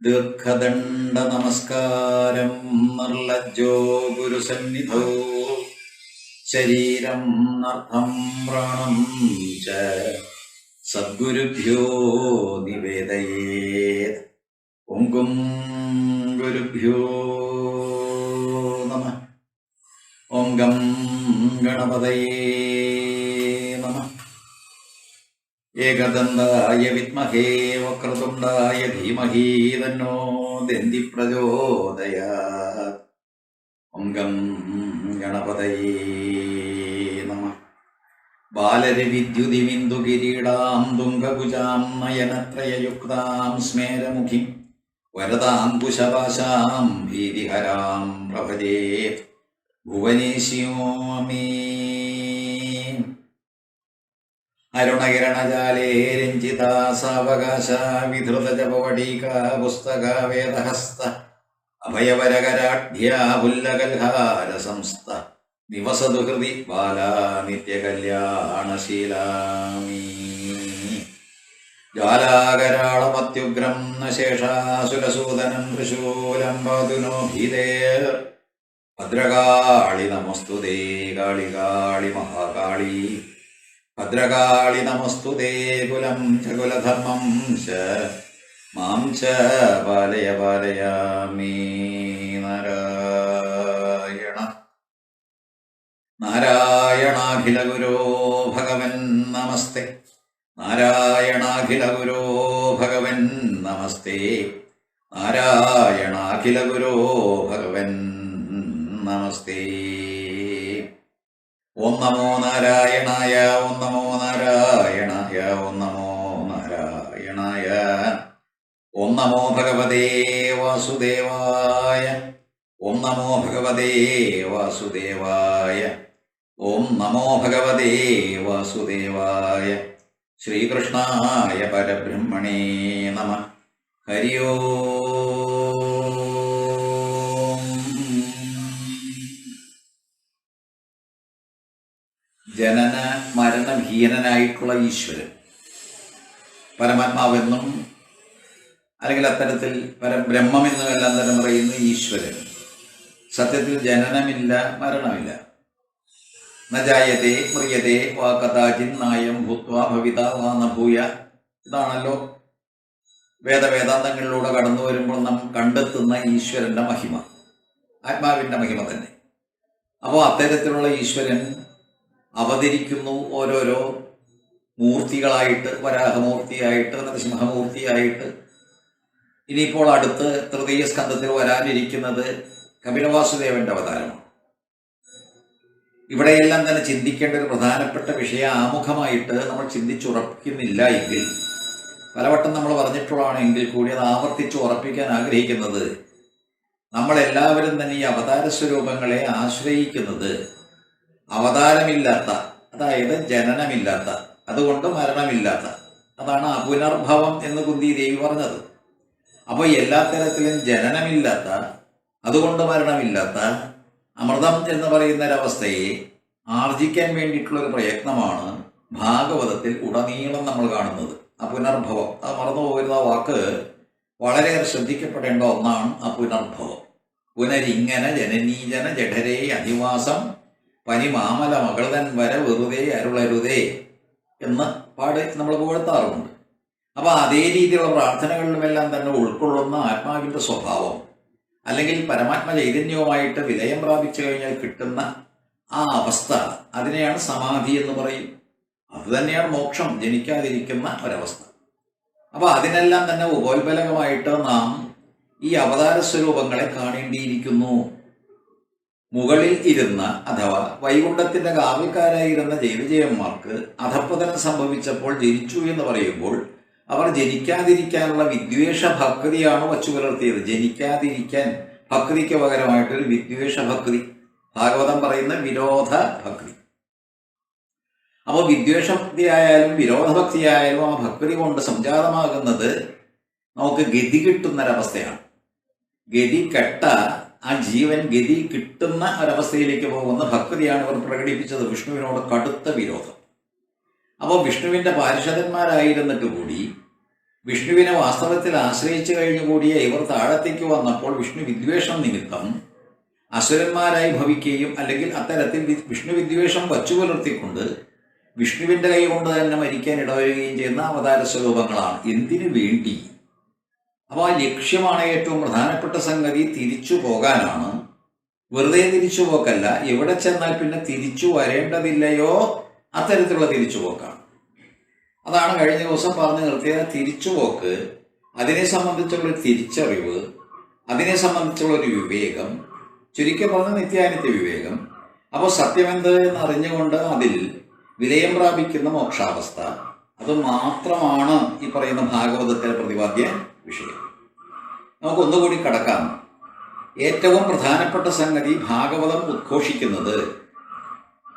ദീർഘദണ്ഡ നമസ്കാരം നിർലജ്ജോ ഗുരുസന്നിധൗ ശരീരം നർത്ഥം പ്രാണം ച സദ്ഗുരുഭ്യോ നിവേദയേത്. ഓം ഗുരുഭ്യോ നമഃ. ഓം ഗം ഗണപതയേ നമഃ. ഏകദന്തായ വിദ്മഹേ വക്രതുണ്ഡായ ധീമഹി തന്നോ ദന്തി പ്രചോദയാത്. ഓം ഗം ഗണപതയേ നമഃ. ബാലരവിദ്യുതിമിന്ദുകിരീടാം തുംഗഭുജാം നയനത്രയയുക്താം സ്മേരമുഖിം വരദാങ്കുശപാശാം ഭീതിഹരാം പ്രഭജേത് ഭുവനേശ്യോമേ. അരുണകിരണജാലേ രഞ്ജിതാസാവകാശ വിധൃതജപവടീകാ പുസ്തക വേദഹസ്ത അഭയവരകരാഢ്യാ പുല്ലകൽഹാര സംസ്ഥ നിവസതു ഹൃദി ബാലാ നിത്യകല്യാണശീലാമീ. ജാലാകരാളമത്യുഗ്രം നശേഷാസുരസൂദനം തൃശൂലം പാതുനോ ഭീതേർ. ഭദ്രകാളി നമസ്തുതേ കാളി കാളി മഹാകാളി. ഭദ്രകാളി നമസ്തുതേ കുലം ച കുലധർമ്മം ച മാം ച പാലയ പാലയാമി. നാരായണ നാരായണാഖില ഗുരോ ഭഗവൻ നമസ്തേ. നാരായണാഖില ഗുരോ ഭഗവൻ നമസ്തേ. നാരായണാഖില ഗുരോ ഭഗവൻ നമസ്തേ. ഓം നമോ നാരായണായ. ഓം നമോ നാരായണായ. ഓം നമോ നാരായണായ. ഓം നമോ ഭഗവതേ വാസുദേവായ. ഓം നമോ ഭഗവതേ വാസുദേവായ. ഓം നമോ ഭഗവതേ വാസുദേവായ. ശ്രീകൃഷ്ണായ പരബ്രഹ്മണേ നമഃ. ഹരി ഓം. ജനന മരണഭീനനായിട്ടുള്ള ഈശ്വരൻ, പരമാത്മാവെന്നും അല്ലെങ്കിൽ അത്തരത്തിൽ പരബ്രഹ്മമെന്നും എല്ലാം തന്നെ പറയുന്ന ഈശ്വരൻ സത്യത്തിൽ ജനനമില്ല, മരണമില്ല. ന ജായതേ മ്രിയതേ വാ കഥാചിൻ നായം ഭൂത്വാ ഭവിത വാ നഭൂയ. ഇതാണല്ലോ വേദവേദാന്തങ്ങളിലൂടെ കടന്നു വരുമ്പോൾ നാം കണ്ടെത്തുന്ന ഈശ്വരന്റെ മഹിമ, ആത്മാവിന്റെ മഹിമ തന്നെ. അപ്പോൾ അത്തരത്തിലുള്ള ഈശ്വരൻ അവതരിക്കുന്നു ഓരോരോ മൂർത്തികളായിട്ട്, വരാഹമൂർത്തിയായിട്ട്, നരസിംഹമൂർത്തിയായിട്ട്. ഇനിയിപ്പോൾ അടുത്ത് തൃതീയ സ്കന്ധത്തിൽ വരാനിരിക്കുന്നത് കപിലവാസുദേവന്റെ അവതാരമാണ്. ഇവിടെയെല്ലാം തന്നെ ചിന്തിക്കേണ്ട ഒരു പ്രധാനപ്പെട്ട വിഷയം ആമുഖമായിട്ട് നമ്മൾ ചിന്തിച്ചുറപ്പിക്കുന്നില്ല എങ്കിൽ, പലവട്ടം നമ്മൾ പറഞ്ഞിട്ടുള്ളതാണെങ്കിൽ കൂടി അത് ആവർത്തിച്ച് ഉറപ്പിക്കാൻ ആഗ്രഹിക്കുന്നത്, നമ്മളെല്ലാവരും തന്നെ ഈ അവതാര സ്വരൂപങ്ങളെ ആശ്രയിക്കുന്നത് അവതാരമില്ലാത്ത, അതായത് ജനനമില്ലാത്ത, അതുകൊണ്ട് മരണമില്ലാത്ത, അതാണ് അപുനർഭവം എന്ന് കുന്തി ദേവി പറഞ്ഞത്. അപ്പോൾ എല്ലാ തരത്തിലും ജനനമില്ലാത്ത, അതുകൊണ്ട് മരണമില്ലാത്ത അമൃതം എന്ന് പറയുന്ന ഒരവസ്ഥയെ ആർജിക്കാൻ വേണ്ടിയിട്ടുള്ളൊരു പ്രയത്നമാണ് ഭാഗവതത്തിൽ ഉടനീളം നമ്മൾ കാണുന്നത്. അപുനർഭവം, അത് മറന്നു പോയിരുന്ന വാക്ക് വളരെയേറെ ശ്രദ്ധിക്കപ്പെടേണ്ട ഒന്നാണ്. അപുനർഭവം. പുനരിങ്ങനെ ജനനീജന ജഠരേ അധിവാസം പനിമാമല മകളതൻ വര വെറുതെ അരുളരുതേ എന്ന് പാടി നമ്മൾ പുകഴ്ത്താറുണ്ട്. അപ്പൊ അതേ രീതിയിലുള്ള പ്രാർത്ഥനകളിലുമെല്ലാം തന്നെ ഉൾക്കൊള്ളുന്ന ആത്മാവിന്റെ സ്വഭാവം, അല്ലെങ്കിൽ പരമാത്മ ചൈതന്യവുമായിട്ട് വിലയം പ്രാപിച്ചു കഴിഞ്ഞാൽ കിട്ടുന്ന ആ അവസ്ഥ, അതിനെയാണ് സമാധി എന്ന് പറയും. അത് തന്നെയാണ് മോക്ഷം, ജനിക്കാതിരിക്കുന്ന ഒരവസ്ഥ. അപ്പൊ അതിനെല്ലാം തന്നെ ഉപോത്ബലകമായിട്ട് നാം ഈ അവതാര സ്വരൂപങ്ങളെ കാണേണ്ടിയിരിക്കുന്നു. മുകളിൽ ഇരുന്ന, അഥവാ വൈകുണ്ഠത്തിന്റെ കാവൽക്കാരായിരുന്ന ജൈവജയന്മാർക്ക് അധപ്പതനം സംഭവിച്ചപ്പോൾ ജനിച്ചു എന്ന് പറയുമ്പോൾ അവർ ജനിക്കാതിരിക്കാനുള്ള വിദ്വേഷ ഭക്തിയാണ് വച്ചു പുലർത്തിയത്. ജനിക്കാതിരിക്കാൻ ഭക്തിക്ക് പകരമായിട്ടൊരു വിദ്വേഷ ഭക്തി. ഭാഗവതം പറയുന്ന വിരോധ ഭക്തി. അപ്പോൾ വിദ്വേഷഭക്തി ആയാലും വിരോധഭക്തി ആയാലും ആ ഭക്തി കൊണ്ട് സംജാതമാകുന്നത് നമുക്ക് ഗതി കിട്ടുന്നൊരവസ്ഥയാണ്. ഗതി കെട്ട ആ ജീവൻ ഗതി കിട്ടുന്ന ഒരവസ്ഥയിലേക്ക് പോകുന്ന ഭക്തിയാണ് ഇവർ പ്രകടിപ്പിച്ചത്. വിഷ്ണുവിനോട് കടുത്ത വിരോധം. അപ്പോൾ വിഷ്ണുവിൻ്റെ പാരിഷദന്മാരായിരുന്നിട്ട് കൂടി വിഷ്ണുവിനെ വാസ്തവത്തിൽ ആശ്രയിച്ചു കഴിഞ്ഞുകൂടിയ ഇവർ താഴത്തേക്ക് വന്നപ്പോൾ വിഷ്ണു വിദ്വേഷം നിമിത്തം അസുരന്മാരായി ഭവിക്കുകയും അല്ലെങ്കിൽ അത്തരത്തിൽ വിഷ്ണു വിദ്വേഷം വച്ചു പുലർത്തിക്കൊണ്ട് വിഷ്ണുവിൻ്റെ കൈ കൊണ്ട് തന്നെ മരിക്കാൻ ഇടവരുകയും ചെയ്യുന്ന അവതാര സ്വരൂപങ്ങളാണ്. എന്തിനു വേണ്ടി? അപ്പോൾ ആ ലക്ഷ്യമാണ് ഏറ്റവും പ്രധാനപ്പെട്ട സംഗതി. തിരിച്ചു പോകാനാണ്. വെറുതെ തിരിച്ചു പോക്കല്ല. എവിടെ ചെന്നാൽ പിന്നെ തിരിച്ചു വരേണ്ടതില്ലയോ അത്തരത്തിലുള്ള തിരിച്ചുപോക്കാണ്. അതാണ് കഴിഞ്ഞ ദിവസം പറഞ്ഞു നിർത്തിയത്. തിരിച്ചുപോക്ക്, അതിനെ സംബന്ധിച്ചുള്ളൊരു തിരിച്ചറിവ്, അതിനെ സംബന്ധിച്ചുള്ളൊരു വിവേകം, ചുരുക്കി പറഞ്ഞ നിത്യാനിത്യ വിവേകം. അപ്പോൾ സത്യമെന്ത് എന്നറിഞ്ഞുകൊണ്ട് അതിൽ വിലയം പ്രാപിക്കുന്ന മോക്ഷാവസ്ഥ, അത് മാത്രമാണ് ഈ പറയുന്ന ഭാഗവതത്തിലെ പ്രതിപാദ്യ വിഷയം. നമുക്കൊന്നുകൂടി കടക്കാം. ഏറ്റവും പ്രധാനപ്പെട്ട സംഗതി ഭാഗവതം ഉദ്ഘോഷിക്കുന്നത്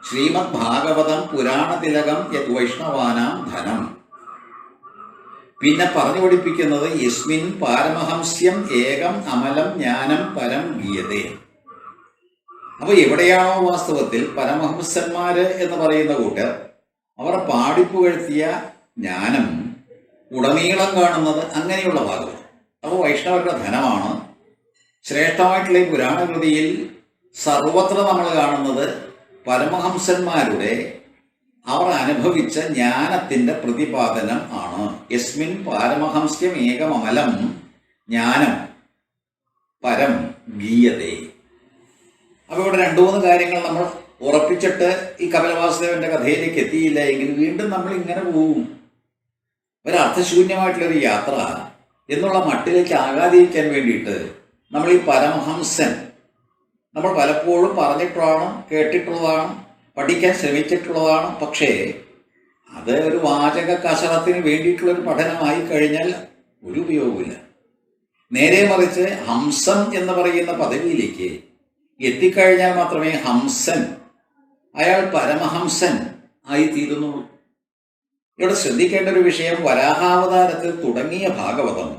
ശ്രീമദ് ഭാഗവതം പുരാണതിലകം യത് വൈഷ്ണവാനാം ധനം. പിന്നെ പറഞ്ഞു പഠിപ്പിക്കുന്നത് യസ്മിൻ പാരമഹംസ്യം ഏകം അമലം ജ്ഞാനം പരം ഗീയതേ. അപ്പൊ എവിടെയാണോ വാസ്തവത്തിൽ പരമഹംസന്മാര് എന്ന് പറയുന്ന കൂട്ടർ അവർ പാടിപ്പുകഴ്ത്തിയ ജ്ഞാനം ഉടനീളം കാണുന്നത് അങ്ങനെയുള്ള ഭാഗവതം. അപ്പോൾ വൈഷ്ണവരുടെ ധനമാണ്. ശ്രേഷ്ഠമായിട്ടുള്ള ഈ പുരാണകൃതിയിൽ സർവത്ര നമ്മൾ കാണുന്നത് പരമഹംസന്മാരുടെ അവർ അനുഭവിച്ച ജ്ഞാനത്തിൻ്റെ പ്രതിപാദനം ആണ്. യസ്മിൻ പാരമഹംസ്യം ഏകമമലം ജ്ഞാനം പരം ഗീയതേ. അപ്പോൾ ഇവിടെ 2-3 കാര്യങ്ങൾ നമ്മൾ ഉറപ്പിച്ചിട്ട് ഈ കപിലവാസുദേവന്റെ കഥയിലേക്ക് എത്തിയില്ല എങ്കിൽ വീണ്ടും നമ്മൾ ഇങ്ങനെ പോകും. ഒരർത്ഥശൂന്യമായിട്ടുള്ളൊരു യാത്ര എന്നുള്ള മട്ടിലേക്ക് ആകാതിരിക്കാൻ വേണ്ടിയിട്ട് നമ്മൾ ഈ പരമഹംസൻ നമ്മൾ പലപ്പോഴും പറഞ്ഞിട്ടുള്ളതാണ്, കേട്ടിട്ടുള്ളതാണ്, പഠിക്കാൻ ശ്രമിച്ചിട്ടുള്ളതാണ്. പക്ഷേ അത് ഒരു വാചക കസരത്തിന് വേണ്ടിയിട്ടുള്ളൊരു പഠനമായി കഴിഞ്ഞാൽ ഒരു ഉപയോഗമില്ല. നേരെ മറിച്ച് ഹംസം എന്ന് പറയുന്ന പദവിയിലേക്ക് എത്തിക്കഴിഞ്ഞാൽ മാത്രമേ ഹംസൻ, അയാൾ പരമഹംസൻ ആയി തീരുന്നുള്ളൂ. ഇവിടെ ശ്രദ്ധിക്കേണ്ട ഒരു വിഷയം, വരാഹാവതാരത്തിൽ തുടങ്ങിയ ഭാഗവതം,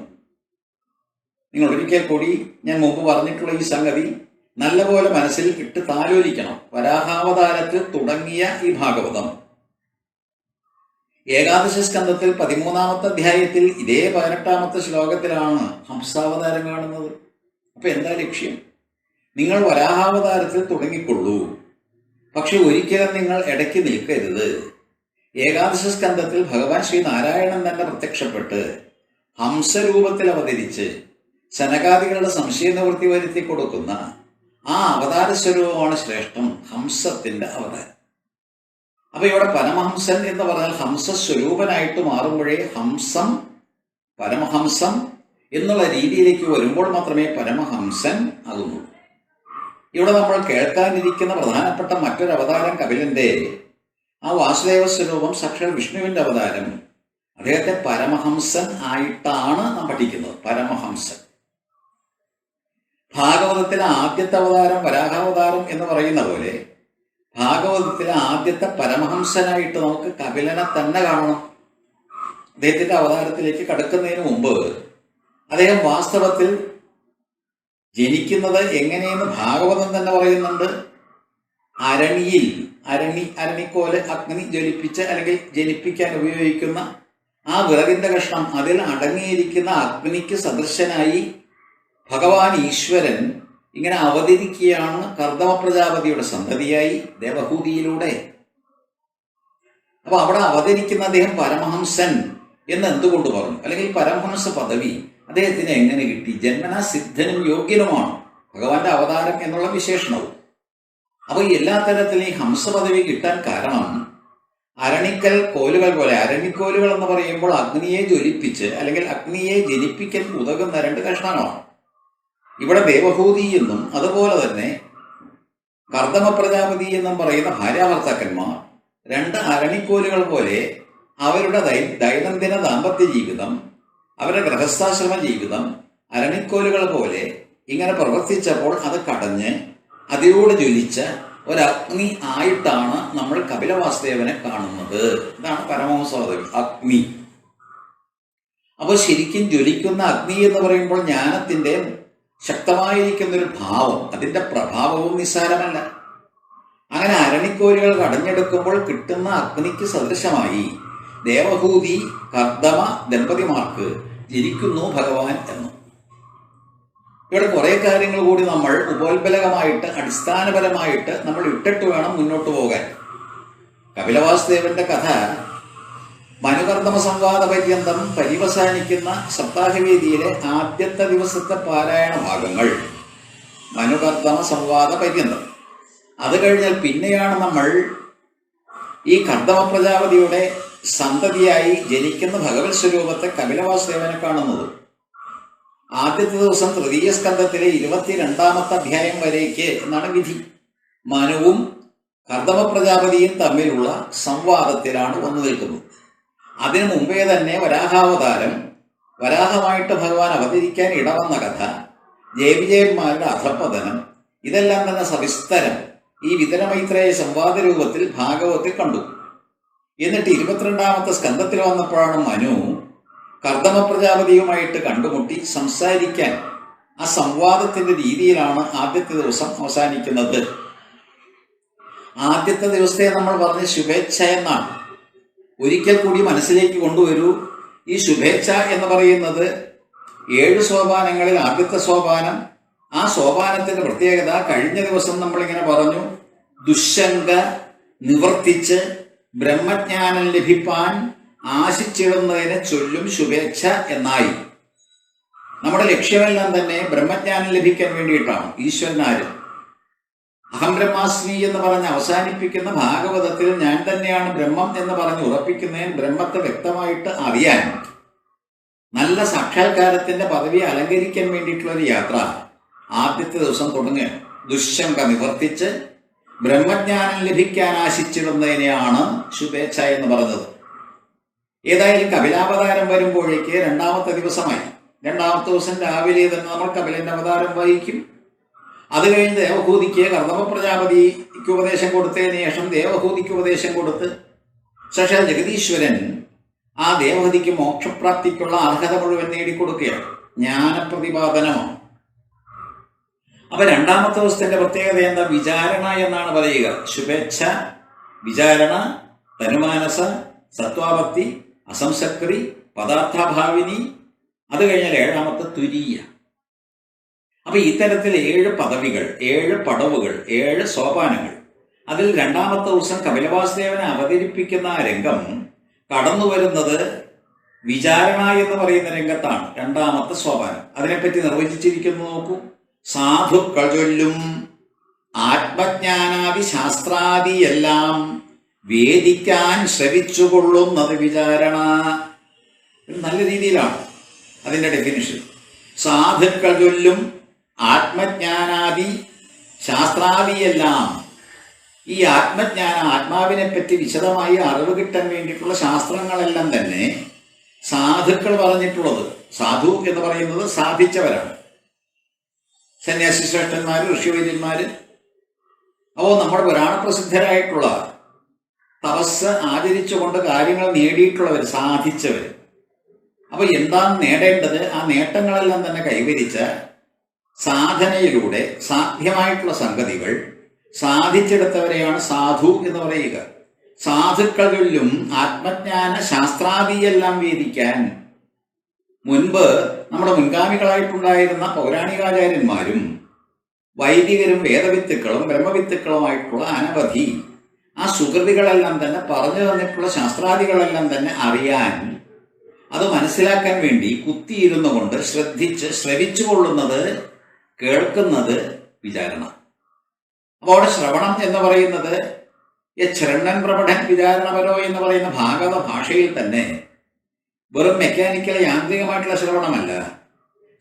നിങ്ങൾ ഒരിക്കൽ കൂടി ഞാൻ മുമ്പ് പറഞ്ഞിട്ടുള്ള ഈ സംഗതി നല്ലപോലെ മനസ്സിൽ ഇട്ട് താലോലിക്കണം. വരാഹാവതാരത്തിൽ തുടങ്ങിയ ഈ ഭാഗവതം ഏകാദശ സ്കന്ധത്തിൽ 13-ാമത്തെ അധ്യായത്തിൽ ഇതേ 18-ാമത്തെ ശ്ലോകത്തിലാണ് ഹംസാവതാരം കാണുന്നത്. അപ്പൊ എന്താ ലക്ഷ്യം? നിങ്ങൾ വരാഹാവതാരത്തിൽ തുടങ്ങിക്കൊള്ളൂ, പക്ഷെ ഒരിക്കലും നിങ്ങൾ ഇടയ്ക്ക് നിൽക്കരുത്. ഏകാദശ സ്കന്ധത്തിൽ ഭഗവാൻ ശ്രീനാരായണൻ തന്നെ പ്രത്യക്ഷപ്പെട്ട് ഹംസരൂപത്തിൽ അവതരിച്ച് സനകാദികളുടെ സംശയ നിവൃത്തി വരുത്തി കൊടുക്കുന്ന ആ അവതാര സ്വരൂപമാണ് ശ്രേഷ്ഠം, ഹംസത്തിന്റെ അവതാരം. അപ്പൊ ഇവിടെ പരമഹംസൻ എന്ന് പറഞ്ഞാൽ ഹംസസ്വരൂപനായിട്ട് മാറുമ്പോഴേ ഹംസം പരമഹംസം എന്നുള്ള രീതിയിലേക്ക് വരുമ്പോൾ മാത്രമേ പരമഹംസൻ ആകുന്നുള്ളൂ. ഇവിടെ നമ്മൾ കേൾക്കാനിരിക്കുന്ന പ്രധാനപ്പെട്ട മറ്റൊരു അവതാരം കപിലന്റെ ആ വാസുദേവ സ്വരൂപം സാക്ഷാൽ വിഷ്ണുവിന്റെ അവതാരം. അദ്ദേഹത്തെ പരമഹംസൻ ആയിട്ടാണ് നാം പഠിക്കുന്നത്. പരമഹംസൻ ഭാഗവതത്തിലെ ആദ്യത്തെ അവതാരം വരാഹാവതാരം എന്ന് പറയുന്ന പോലെ ഭാഗവതത്തിലെ ആദ്യത്തെ പരമഹംസനായിട്ട് നമുക്ക് കപിലനെ തന്നെ കാണണം. അദ്ദേഹത്തിന്റെ അവതാരത്തിലേക്ക് കടക്കുന്നതിന് മുമ്പ് അദ്ദേഹം വാസ്തവത്തിൽ ജനിക്കുന്നത് എങ്ങനെയെന്ന് ഭാഗവതം തന്നെ പറയുന്നുണ്ട്. അരണിയിൽ അരണിക്കോല് അഗ്നി ജ്വലിപ്പിച്ച് അല്ലെങ്കിൽ ജനിപ്പിക്കാൻ ഉപയോഗിക്കുന്ന ആ വിറകിന്റെ കഷ്ണം, അതിൽ അടങ്ങിയിരിക്കുന്ന അഗ്നിക്ക് സദൃശനായി ഭഗവാൻ ഈശ്വരൻ ഇങ്ങനെ അവതരിക്കുകയാണ് കർദമ പ്രജാപതിയുടെ സന്തതിയായി ദേവഹൂതിയിലൂടെ. അപ്പൊ അവിടെ അവതരിക്കുന്ന അദ്ദേഹം പരമഹംസൻ എന്ന് എന്തുകൊണ്ട് പറഞ്ഞു? അല്ലെങ്കിൽ പരമഹംസ പദവി അദ്ദേഹത്തിന് എങ്ങനെ കിട്ടി? ജന്മനാ സിദ്ധനും യോഗ്യനുമാണ് ഭഗവാന്റെ അവതാരം എന്നുള്ള വിശേഷണവും. അപ്പൊ എല്ലാ തരത്തിലും ഈ ഹംസ പദവി കിട്ടാൻ കാരണം അരണിക്കൽ കോലുകൾ പോലെ, അരണിക്കോലുകൾ എന്ന് പറയുമ്പോൾ അഗ്നിയെ ജ്വലിപ്പിച്ച് അല്ലെങ്കിൽ അഗ്നിയെ ജനിപ്പിക്കാൻ ഉതകുന്ന 2 കഷ്ണങ്ങളാണ്. ഇവിടെ ദേവഹൂതി എന്നും അതുപോലെ തന്നെ കർദമ പ്രജാപതി എന്നും പറയുന്ന ഭാര്യാഭർത്താക്കന്മാർ 2 അരണിക്കോലുകൾ പോലെ അവരുടെ ദൈനംദിന ദാമ്പത്യ ജീവിതം, അവരുടെ ഗൃഹസ്ഥാശ്രമ ജീവിതം അരണിക്കോലുകൾ പോലെ ഇങ്ങനെ പ്രവർത്തിച്ചപ്പോൾ അത് കടഞ്ഞ് അതിലൂടെ ജ്വലിച്ച ഒരഗ്നി ആയിട്ടാണ് നമ്മൾ കപിലവാസുദേവനെ കാണുന്നത്. ഇതാണ് പരമഹംസവാദം, അഗ്നി. അപ്പോൾ ശരിക്കും ജ്വലിക്കുന്ന അഗ്നി എന്ന് പറയുമ്പോൾ ജ്ഞാനത്തിന്റെ ശക്തമായിരിക്കുന്നൊരു ഭാവം, അതിന്റെ പ്രഭാവവും നിസ്സാരമല്ല. അങ്ങനെ അരണിക്കോലുകൾ കടഞ്ഞെടുക്കുമ്പോൾ കിട്ടുന്ന അഗ്നിക്ക് സദൃശമായി ദേവഹൂതി കർദമ ദമ്പതിമാർക്ക് ജനിക്കുന്നു ഭഗവാൻ എന്ന്. ഇവിടെ കുറെ കാര്യങ്ങൾ കൂടി നമ്മൾ ഉപോത്ബലകമായിട്ട് അടിസ്ഥാനപരമായിട്ട് നമ്മൾ ഇട്ടിട്ട് വേണം മുന്നോട്ട് പോകാൻ. കപിലവാസുദേവന്റെ കഥ മനുകർദമ സംവാദ പര്യന്തം പര്യവസാനിക്കുന്ന സപ്താഹവേദിയിലെ ആദ്യത്തെ ദിവസത്തെ പാരായണ ഭാഗങ്ങൾ മനുകർദമ സംവാദ പര്യന്തം. അത് കഴിഞ്ഞാൽ പിന്നെയാണ് നമ്മൾ ഈ കർദമ പ്രജാപതിയുടെ സന്തതിയായി ജനിക്കുന്ന ഭഗവത് സ്വരൂപത്തെ കപിലവാസുദേവനെ കാണുന്നത്. ആദ്യത്തെ ദിവസം തൃതീയ സ്കന്ധത്തിലെ 22-ാമത്തെ അധ്യായം വരേക്ക് എന്നാണ് വിധി. മനുവും കർദമ പ്രജാപതിയും തമ്മിലുള്ള സംവാദത്തിലാണ് വന്നു നിൽക്കുന്നത്. അതിനു മുമ്പേ തന്നെ വരാഹാവതാരം, വരാഹമായിട്ട് ഭഗവാൻ അവതരിക്കാൻ ഇടവന്ന കഥ, ജയവിജയന്മാരുടെ അധപ്പതനം, ഇതെല്ലാം തന്നെ സവിസ്തരം ഈ വിതരമൈത്രേയ സംവാദ രൂപത്തിൽ ഭാഗവത്തിൽ കണ്ടു. എന്നിട്ട് 22-ാമത്തെ സ്കന്ധത്തിൽ വന്നപ്പോഴാണ് മനു കർദമ പ്രജാപതിയുമായിട്ട് കണ്ടുമുട്ടി സംസാരിക്കാൻ. ആ സംവാദത്തിന്റെ രീതിയിലാണ് ആദ്യത്തെ ദിവസം അവസാനിക്കുന്നത്. ആദ്യത്തെ ദിവസത്തെ നമ്മൾ പറഞ്ഞ ശുഭേച്ഛ എന്നാണ്. ഒരിക്കൽ കൂടി മനസ്സിലേക്ക് കൊണ്ടുവരൂ. ഈ ശുഭേച്ഛ എന്ന് പറയുന്നത് 7 സോപാനങ്ങളിൽ ആദ്യത്തെ സോപാനം. ആ സോപാനത്തിന്റെ പ്രത്യേകത കഴിഞ്ഞ ദിവസം നമ്മളിങ്ങനെ പറഞ്ഞു, ദുശങ്ക നിവർത്തിച്ച് ബ്രഹ്മജ്ഞാനം ലഭിപ്പാൻ ആശിച്ചിടുന്നതിനെ ചൊല്ലും ശുഭേച്ഛ എന്നായി. നമ്മുടെ ലക്ഷ്യമെല്ലാം തന്നെ ബ്രഹ്മജ്ഞാനം ലഭിക്കാൻ വേണ്ടിയിട്ടാണ്. ഈശ്വരനാര് അഹം ബ്രഹ്മാസ്മി എന്ന് പറഞ്ഞ് അവസാനിപ്പിക്കുന്ന ഭാഗവതത്തിൽ ഞാൻ തന്നെയാണ് ബ്രഹ്മം എന്ന് പറഞ്ഞ് ഉറപ്പിക്കുന്നതിന് ബ്രഹ്മത്തെ വ്യക്തമായിട്ട് അറിയാൻ, നല്ല സാക്ഷാത്കാരത്തിന്റെ പദവി അലങ്കരിക്കാൻ വേണ്ടിയിട്ടുള്ള ഒരു യാത്ര ആദ്യത്തെ ദിവസം തുടങ്ങുക. ദുശങ്ക നിവർത്തിച്ച് ബ്രഹ്മജ്ഞാനം ലഭിക്കാൻ ആശിച്ചിടുന്നതിനെയാണ് ശുഭേച്ഛ എന്ന് പറഞ്ഞത്. ഏതായാലും കപിലാവതാരം വരുമ്പോഴേക്ക് 2-ാമത്തെ ദിവസമായി. 2-ാമത്തെ ദിവസം രാവിലെ തന്നെ നമ്മൾ കപിലന്റെ അവതാരം വഹിക്കും. അത് കഴിഞ്ഞ് ദേവഹൂതിക്ക് കർദമ പ്രജാപതിക്ക് ഉപദേശം കൊടുത്തതിന് ശേഷം ദേവഹൂതിക്ക് ഉപദേശം കൊടുത്ത് സാക്ഷാൽ ജഗതീശ്വരൻ ആ ദേവഹൂതിക്ക് മോക്ഷപ്രാപ്തിക്കുള്ള അർഹത മുഴുവൻ നേടിക്കൊടുക്കുകയാണ്. ജ്ഞാനപ്രതിപാദനമാണ്. അപ്പൊ 2-ാമത്തെ ദിവസത്തിന്റെ പ്രത്യേകത എന്താ? വിചാരണ എന്നാണ് പറയുക. ശുഭേച്ഛ, വിചാരണ, തനുമാനസ, സത്വാപത്തി, അസംസക്രി, പദാർത്ഥാഭാവിനി. അത് കഴിഞ്ഞാൽ 7-ാമത്തെ തുരീയ. അപ്പൊ ഇത്തരത്തിൽ 7 പദവികൾ, 7 പടവുകൾ, 7 സോപാനങ്ങൾ. അതിൽ 2-ാമത്തെ ദിവസം കപിലവാസുദേവനെ അവതരിപ്പിക്കുന്ന ആ രംഗം കടന്നു വരുന്നത് വിചാരണ എന്ന് പറയുന്ന രംഗത്താണ്. 2-ാമത്തെ സോപാനം. അതിനെപ്പറ്റി നിർവചിച്ചിരിക്കുന്നു നോക്കൂ. സാധുക്കൾ ചൊല്ലും ആത്മജ്ഞാനാദി ശാസ്ത്രാദിയെല്ലാം വേദിക്കാൻ ശ്രമിച്ചുകൊള്ളുന്നത് വിചാരണ. നല്ല രീതിയിലാണ് അതിന്റെ ഡെഫിനിഷൻ. സാധുക്കൾ ചൊല്ലും ആത്മജ്ഞാനാദി ശാസ്ത്രാദിയെല്ലാം. ഈ ആത്മജ്ഞാനം, ആത്മാവിനെ പറ്റി വിശദമായി അറിവ് കിട്ടാൻ വേണ്ടിയിട്ടുള്ള ശാസ്ത്രങ്ങളെല്ലാം തന്നെ സാധുക്കൾ പറഞ്ഞിട്ടുള്ളത്. സാധു എന്ന് പറയുന്നത് സാധിച്ചവരാണ്. സന്യാസി ശ്രേഷ്ഠന്മാര്, ഋഷിവൈദ്യന്മാര്. അപ്പോൾ നമ്മുടെ പുരാണപ്രസിദ്ധരായിട്ടുള്ള തപസ് ആചരിച്ചുകൊണ്ട് കാര്യങ്ങൾ നേടിയിട്ടുള്ളവർ, സാധിച്ചവർ. അപ്പൊ എന്താണ് നേടേണ്ടത്? ആ നേട്ടങ്ങളെല്ലാം തന്നെ കൈവരിച്ച സാധനയിലൂടെ സാധ്യമായിട്ടുള്ള സംഗതികൾ സാധിച്ചെടുത്തവരെയാണ് സാധു എന്ന് പറയുക. സാധുക്കളിലും ആത്മജ്ഞാന ശാസ്ത്രാദിയെല്ലാം വേദിക്കാൻ. മുൻപ് നമ്മുടെ മുൻഗാമികളായിട്ടുണ്ടായിരുന്ന പൗരാണികാചാര്യന്മാരും വൈദികരും വേദവിത്തുക്കളും ബ്രഹ്മവിത്തുക്കളുമായിട്ടുള്ള അനവധി ആ സുകൃതികളെല്ലാം തന്നെ പറഞ്ഞു തന്നിട്ടുള്ള ശാസ്ത്രാദികളെല്ലാം തന്നെ അറിയാൻ, അത് മനസ്സിലാക്കാൻ വേണ്ടി കുത്തിയിരുന്നു കൊണ്ട് ശ്രദ്ധിച്ച് ശ്രവിച്ചുകൊള്ളുന്നത്, കേൾക്കുന്നത് വിചാരണ. അപ്പോൾ അവിടെ ശ്രവണം എന്ന് പറയുന്നത് യശ്രണ്ണൻ പ്രപഠൻ വിചാരണപരോ എന്ന് പറയുന്ന ഭാഗവത ഭാഷയിൽ തന്നെ വെറും മെക്കാനിക്കൽ യാന്ത്രികമായിട്ടുള്ള ശ്രവണമല്ല.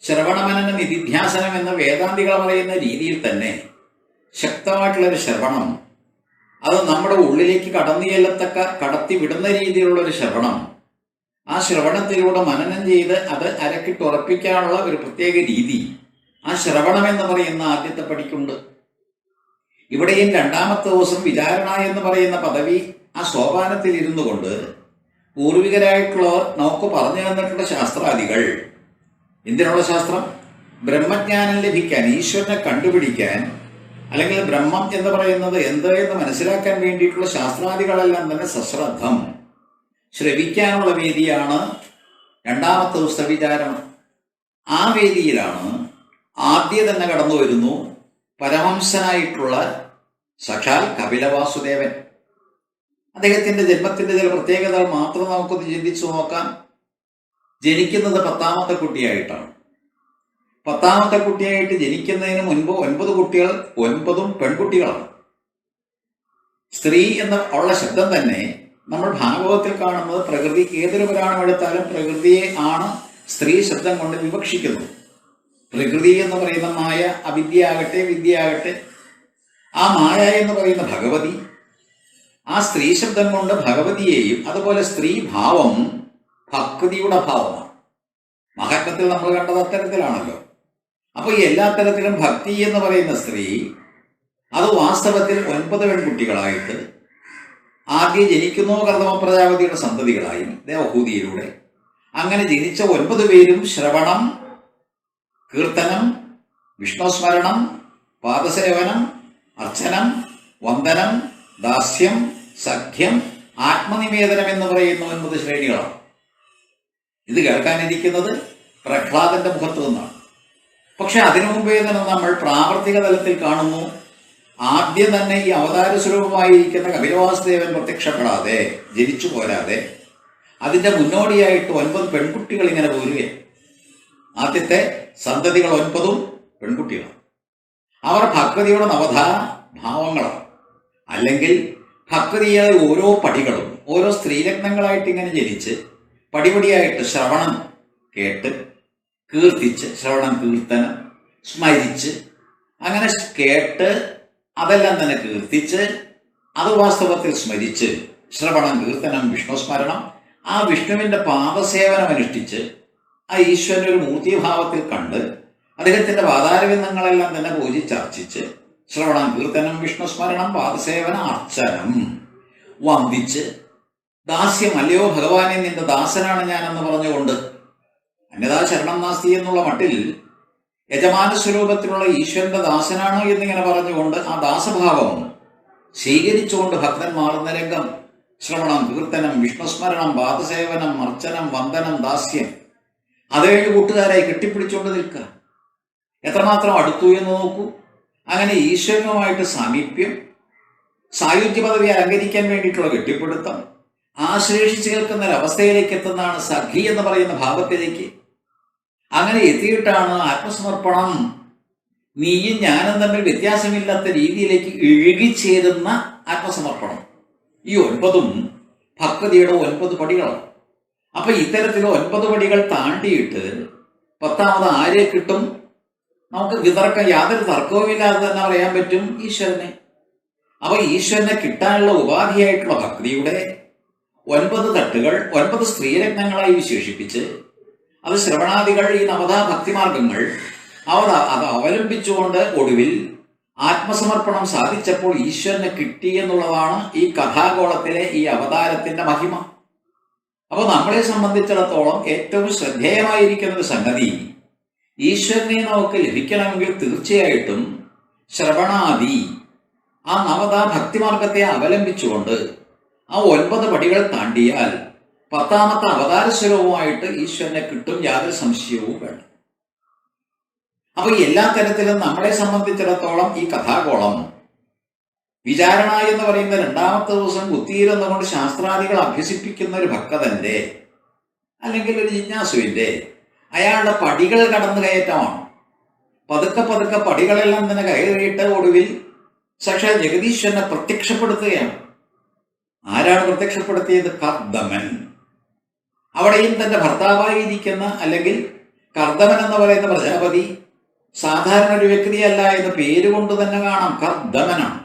ശ്രവണമനന നിധിധ്യാസനം എന്ന വേദാന്തികൾ പറയുന്ന രീതിയിൽ തന്നെ ശക്തമായിട്ടുള്ളൊരു ശ്രവണം, അത് നമ്മുടെ ഉള്ളിലേക്ക് കടന്നു ചെല്ലത്തക്ക, കടത്തി വിടുന്ന രീതിയിലുള്ളൊരു ശ്രവണം. ആ ശ്രവണത്തിലൂടെ മനനം ചെയ്ത് അത് അരക്കിട്ടുറപ്പിക്കാനുള്ള ഒരു പ്രത്യേക രീതി ആ ശ്രവണം എന്ന് പറയുന്ന ആദ്യത്തെ പടിക്കുണ്ട്. ഇവിടെയും രണ്ടാമത്തെ ദിവസം വിചാരണ എന്ന് പറയുന്ന പദവി ആ സോപാനത്തിൽ ഇരുന്നു കൊണ്ട് പൂർവികരായിട്ടുള്ളവർ നമുക്ക് പറഞ്ഞു തന്നിട്ടുള്ള ശാസ്ത്രാദികൾ, എന്തിനുള്ള ശാസ്ത്രം? ബ്രഹ്മജ്ഞാനം ലഭിക്കാൻ, ഈശ്വരനെ കണ്ടുപിടിക്കാൻ, അല്ലെങ്കിൽ ബ്രഹ്മം എന്ന് പറയുന്നത് എന്ത് എന്ന് മനസ്സിലാക്കാൻ വേണ്ടിയിട്ടുള്ള ശാസ്ത്രാദികളെല്ലാം തന്നെ സശ്രദ്ധം ശ്രവിക്കാനുള്ള വേദിയാണ് രണ്ടാമത്തെ ദിവസത്തെ വിചാരണം. ആ വേദിയിലാണ് ആദ്യം തന്നെ കടന്നു വരുന്നു പരമംശനായിട്ടുള്ള സാക്ഷാൽ കപിലവാസുദേവൻ. അദ്ദേഹത്തിന്റെ ജന്മത്തിന്റെ ചില പ്രത്യേകതകൾ മാത്രം നമുക്കൊന്ന് ചിന്തിച്ചു നോക്കാം. ജനിക്കുന്നത് 10ാമത്തെ കുട്ടിയായിട്ടാണ്. 10ാമത്തെ കുട്ടിയായിട്ട് ജനിക്കുന്നതിന് മുൻപ് 9 കുട്ടികൾ, 9ഉം പെൺകുട്ടികളാണ്. സ്ത്രീ എന്ന ഉള്ള ശബ്ദം തന്നെ നമ്മൾ ഭാഗവതത്തിൽ കാണുന്നത് പ്രകൃതി, ഏതൊരു പുരാണം എടുത്താലും പ്രകൃതിയെ ആണ് സ്ത്രീ ശബ്ദം കൊണ്ട് വിവക്ഷിക്കുന്നത്. പ്രകൃതി എന്ന് പറയുന്ന മായ, അവിദ്യയാകട്ടെ വിദ്യയാകട്ടെ, ആ മായ എന്ന് പറയുന്ന ഭഗവതി, ആ സ്ത്രീ ശബ്ദം കൊണ്ട് ഭഗവതിയെയും, അതുപോലെ സ്ത്രീ ഭാവം ഭക്തിയുടെ ഭാവമാണ്. മഹാത്മ്യത്തിൽ നമ്മൾ കണ്ടത് അത്തരത്തിലാണല്ലോ. അപ്പൊ ഈ എല്ലാ തരത്തിലും ഭക്തി എന്ന് പറയുന്ന സ്ത്രീ അത് വാസ്തവത്തിൽ 9 പെൺകുട്ടികളായിട്ട് ആദ്യം ജനിക്കുന്നു കർദമ പ്രജാപതിയുടെ സന്തതികളായി ദേവഹൂതിയിലൂടെ. അങ്ങനെ ജനിച്ച 9 പേരും ശ്രവണം, കീർത്തനം, വിഷ്ണുസ്മരണം, പാദസേവനം, അർച്ചനം, വന്ദനം, ദാസ്യം, സഖ്യം, ആത്മനിവേദനം എന്ന് പറയുന്ന 9 ശ്രേണികളാണ്. ഇത് കേൾക്കാനിരിക്കുന്നത് പ്രഹ്ലാദന്റെ മുഖത്ത് നിന്നാണ്. പക്ഷെ അതിനു മുമ്പേ തന്നെ നമ്മൾ പ്രാവർത്തിക തലത്തിൽ കാണുന്നു, ആദ്യം തന്നെ ഈ അവതാര സ്വരൂപമായിരിക്കുന്ന കപിലവാസുദേവൻ പ്രത്യക്ഷപ്പെടാതെ, ജനിച്ചു പോരാതെ, അതിന്റെ മുന്നോടിയായിട്ട് 9 പെൺകുട്ടികൾ ഇങ്ങനെ പോരുകയാണ്. ആദ്യത്തെ സന്തതികൾ 9ഉം പെൺകുട്ടികളാണ്. അവർ ഭക്തിയുടെ നവധാ ഭാവങ്ങളാണ്. അല്ലെങ്കിൽ ഭക്തിയുടെ ഓരോ പടികളും ഓരോ സ്ത്രീരത്നങ്ങളായിട്ട് ഇങ്ങനെ ജനിച്ച് പടിപടിയായിട്ട് ശ്രവണം കേട്ട്, കീർത്തിച്ച്, ശ്രവണം കീർത്തനം സ്മരിച്ച്, അങ്ങനെ കേട്ട് അതെല്ലാം തന്നെ കീർത്തിച്ച്, അത് വാസ്തവത്തിൽ സ്മരിച്ച്, ശ്രവണം കീർത്തനം വിഷ്ണുസ്മരണം, ആ വിഷ്ണുവിന്റെ പാദസേവനം അനുഷ്ഠിച്ച്, ആ ഈശ്വരൻ ഒരു മൂർത്തിഭാവത്തിൽ കണ്ട് അദ്ദേഹത്തിന്റെ പാതാരവിന്ദങ്ങളെല്ലാം തന്നെ പൂജിച്ചർച്ചിച്ച്, ശ്രവണം കീർത്തനം വിഷ്ണുസ്മരണം പാദസേവന അർച്ചനം വന്ദിച്ച്, ദാസ്യം, അല്ലയോ ഭഗവാനെ നിന്റെ ദാസനാണ് ഞാനെന്ന് പറഞ്ഞുകൊണ്ട്, അന്യതാ ശരണം നാസ്തി എന്നുള്ള മട്ടിൽ യജമാന സ്വരൂപത്തിലുള്ള ഈശ്വരന്റെ ദാസനാണ് എന്നിങ്ങനെ പറഞ്ഞുകൊണ്ട് ആ ദാസഭാവം സ്വീകരിച്ചുകൊണ്ട് ഭക്തൻ മാറുന്ന രംഗം. ശ്രവണം കീർത്തനം വിഷ്ണുസ്മരണം പാദസേവനം അർച്ചനം വന്ദനം ദാസ്യം, അതേഴ് കൂട്ടുകാരായി കെട്ടിപ്പിടിച്ചുകൊണ്ട് നിൽക്കുക. എത്രമാത്രം അടുത്തു എന്ന് നോക്കൂ. അങ്ങനെ ഈശ്വരനുമായിട്ട് സാമീപ്യം, സായുജ്യ പദവി അലങ്കരിക്കാൻ വേണ്ടിയിട്ടുള്ള കെട്ടിപ്പിടുത്തം, ആശ്ലേഷിച്ച് കേൾക്കുന്ന ഒരവസ്ഥയിലേക്ക് എത്തുന്നതാണ് സഖി എന്ന് പറയുന്ന ഭാവത്തിലേക്ക്. അങ്ങനെ എത്തിയിട്ടാണ് ആത്മസമർപ്പണം, നീയും ഞാനും തമ്മിൽ വ്യത്യാസമില്ലാത്ത രീതിയിലേക്ക് ഇഴുകിച്ചേരുന്ന ആത്മസമർപ്പണം. ഈ 9ഉം ഭക്തിയുടെ 9 പടികളാണ്. അപ്പൊ ഇത്തരത്തിൽ 9 പടികൾ താണ്ടിയിട്ട് 10ാമത് ആരെ കിട്ടും? നമുക്ക് യാതൊരു തർക്കവുമില്ലാതെ തന്നെ പറയാൻ പറ്റും, ഈശ്വരനെ. അപ്പൊ ഈശ്വരനെ കിട്ടാനുള്ള ഉപാധിയായിട്ടുള്ള ഭക്തിയുടെ 9 തട്ടുകൾ 9 സ്ത്രീരത്നങ്ങളായി വിശേഷിപ്പിച്ച്, അത് ശ്രവണാദികൾ, ഈ നവതാ ഭക്തിമാർഗങ്ങൾ അത് അവലംബിച്ചുകൊണ്ട് ഒടുവിൽ ആത്മസമർപ്പണം സാധിച്ചപ്പോൾ ഈശ്വരനെ കിട്ടി എന്നുള്ളതാണ് ഈ കഥാഗോളത്തിലെ ഈ അവതാരത്തിന്റെ മഹിമ. അപ്പോൾ നമ്മളെ സംബന്ധിച്ചിടത്തോളം ഏറ്റവും ശ്രദ്ധേയമായിരിക്കുന്ന ഒരു സംഗതി, ഈശ്വരനെ നമുക്ക് ലഭിക്കണമെങ്കിൽ തീർച്ചയായിട്ടും ശ്രവണാദി ആ നവതാ ഭക്തിമാർഗത്തെ അവലംബിച്ചുകൊണ്ട് ആ 9 പടികൾ താണ്ടിയാൽ 10ാമത്തെ അവതാര സ്വരൂപമായിട്ട് ഈശ്വരനെ കിട്ടും, യാതൊരു സംശയവും വേണ്ട. അപ്പൊ എല്ലാ തരത്തിലും നമ്മളെ സംബന്ധിച്ചിടത്തോളം ഈ കഥാഗോളം വിചാരണ എന്ന് പറയുന്ന 2ാമത്തെ ദിവസം കുത്തിയിരുന്നുകൊണ്ട് ശാസ്ത്രാദികൾ അഭ്യസിപ്പിക്കുന്ന ഒരു ഭക്തന്റെ, അല്ലെങ്കിൽ ഒരു ജിജ്ഞാസുവിന്റെ, അയാളുടെ പടികൾ കടന്നു കയറ്റമാണ്. പതുക്കെ പതുക്കെ പടികളെല്ലാം തന്നെ കയറിയിട്ട് ഒടുവിൽ സാക്ഷാൽ ജഗദീശ്വരനെ പ്രത്യക്ഷപ്പെടുത്തുകയാണ്. ആരാണ് പ്രത്യക്ഷപ്പെടുത്തിയത്? കർദമൻ. അവിടെയും തന്റെ ഭർത്താവായിരിക്കുന്ന, അല്ലെങ്കിൽ കർദമൻ എന്ന് പറയുന്ന പ്രജാപതി സാധാരണ ഒരു വ്യക്തിയല്ല എന്ന് പേരുകൊണ്ട് തന്നെ കാണാം, കർദമനാണ്.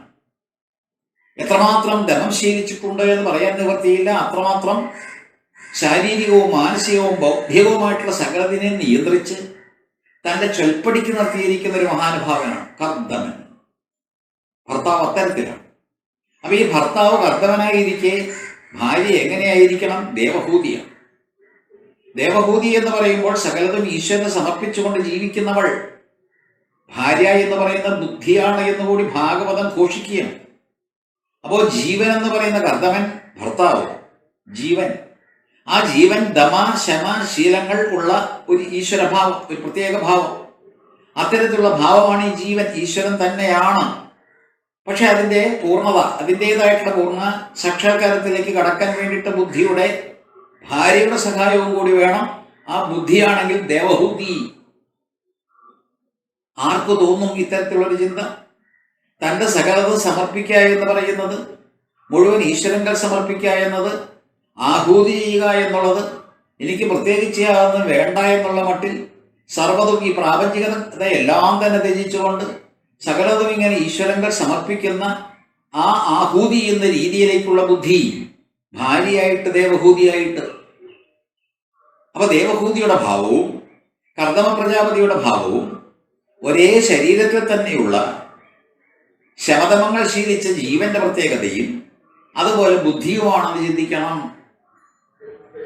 എത്രമാത്രം ദമം ശീലിച്ചിട്ടുണ്ട് എന്ന് പറയാൻ നിവർത്തിയില്ല. അത്രമാത്രം ശാരീരികവും മാനസികവും ബൗദ്ധികവുമായിട്ടുള്ള സകലതിനെ നിയന്ത്രിച്ച് തന്റെ ചൊൽപ്പടിക്ക് നിർത്തിയിരിക്കുന്ന ഒരു മഹാനുഭാവനാണ് കർദമൻ. ഭർത്താവ് ഭർത്താവ് അത്തരത്തിലാണ്. അപ്പൊ ഈ ഭർത്താവ് കർത്തവനായിരിക്കെ ഭാര്യ എങ്ങനെയായിരിക്കണം? ദേവഹൂതിയാണ്. ദേവഹൂതി എന്ന് പറയുമ്പോൾ സകലതും ഈശ്വരന് സമർപ്പിച്ചുകൊണ്ട് ജീവിക്കുന്നവൾ. ഭാര്യ എന്ന് പറയുന്ന ബുദ്ധിയാണ് എന്നുകൂടി ഭാഗവതം ഘോഷിക്കുകയാണ്. അപ്പോൾ ജീവൻ എന്ന് പറയുന്ന കർത്തവൻ ഭർത്താവ്, ജീവൻ. ആ ജീവൻ ദമ ശമ ശീലങ്ങൾ ഉള്ള ഒരു ഈശ്വരഭാവം, ഒരു പ്രത്യേക ഭാവം. അത്തരത്തിലുള്ള ഭാവമാണ് ഈ ജീവൻ. ഈശ്വരൻ തന്നെയാണ്. പക്ഷെ അതിന്റെ പൂർണ്ണത, അതിൻ്റെതായിട്ടുള്ള പൂർണ്ണ സാക്ഷാത്കാരത്തിലേക്ക് കടക്കാൻ വേണ്ടിയിട്ട് ബുദ്ധിയുടെ, ഭാര്യയുടെ സഹായവും കൂടി വേണം. ആ ബുദ്ധിയാണെങ്കിൽ ദേവഹൂതി. ആർക്കു തോന്നും ഇത്തരത്തിലുള്ളൊരു ചിന്ത? തന്റെ സകലതും സമർപ്പിക്കുക എന്ന് പറയുന്നത്, മുഴുവൻ ഈശ്വരങ്ങൾ സമർപ്പിക്കുക എന്നത്, ആഹൂതി ചെയ്യുക എന്നുള്ളത്, എനിക്ക് പ്രത്യേകിച്ച് അതൊന്നും വേണ്ട എന്നുള്ള മട്ടിൽ സർവ്വതും ഈ പ്രാപഞ്ചികത എല്ലാം തന്നെ ത്യജിച്ചുകൊണ്ട് സകലതും ഇങ്ങനെ ഈശ്വരങ്ങൾ സമർപ്പിക്കുന്ന ആ ആഹൂതി എന്ന രീതിയിലേക്കുള്ള ബുദ്ധി, ഭാര്യയായിട്ട് ദേവഹൂതിയായിട്ട്. അപ്പൊ ദേവഹൂതിയുടെ ഭാവവും കർദമ പ്രജാപതിയുടെ ഭാവവും ഒരേ ശരീരത്തിൽ തന്നെയുള്ള ശമതമങ്ങൾ ശീലിച്ച ജീവന്റെ പ്രത്യേകതയും അതുപോലെ ബുദ്ധിയുമാണെന്ന് ചിന്തിക്കണം.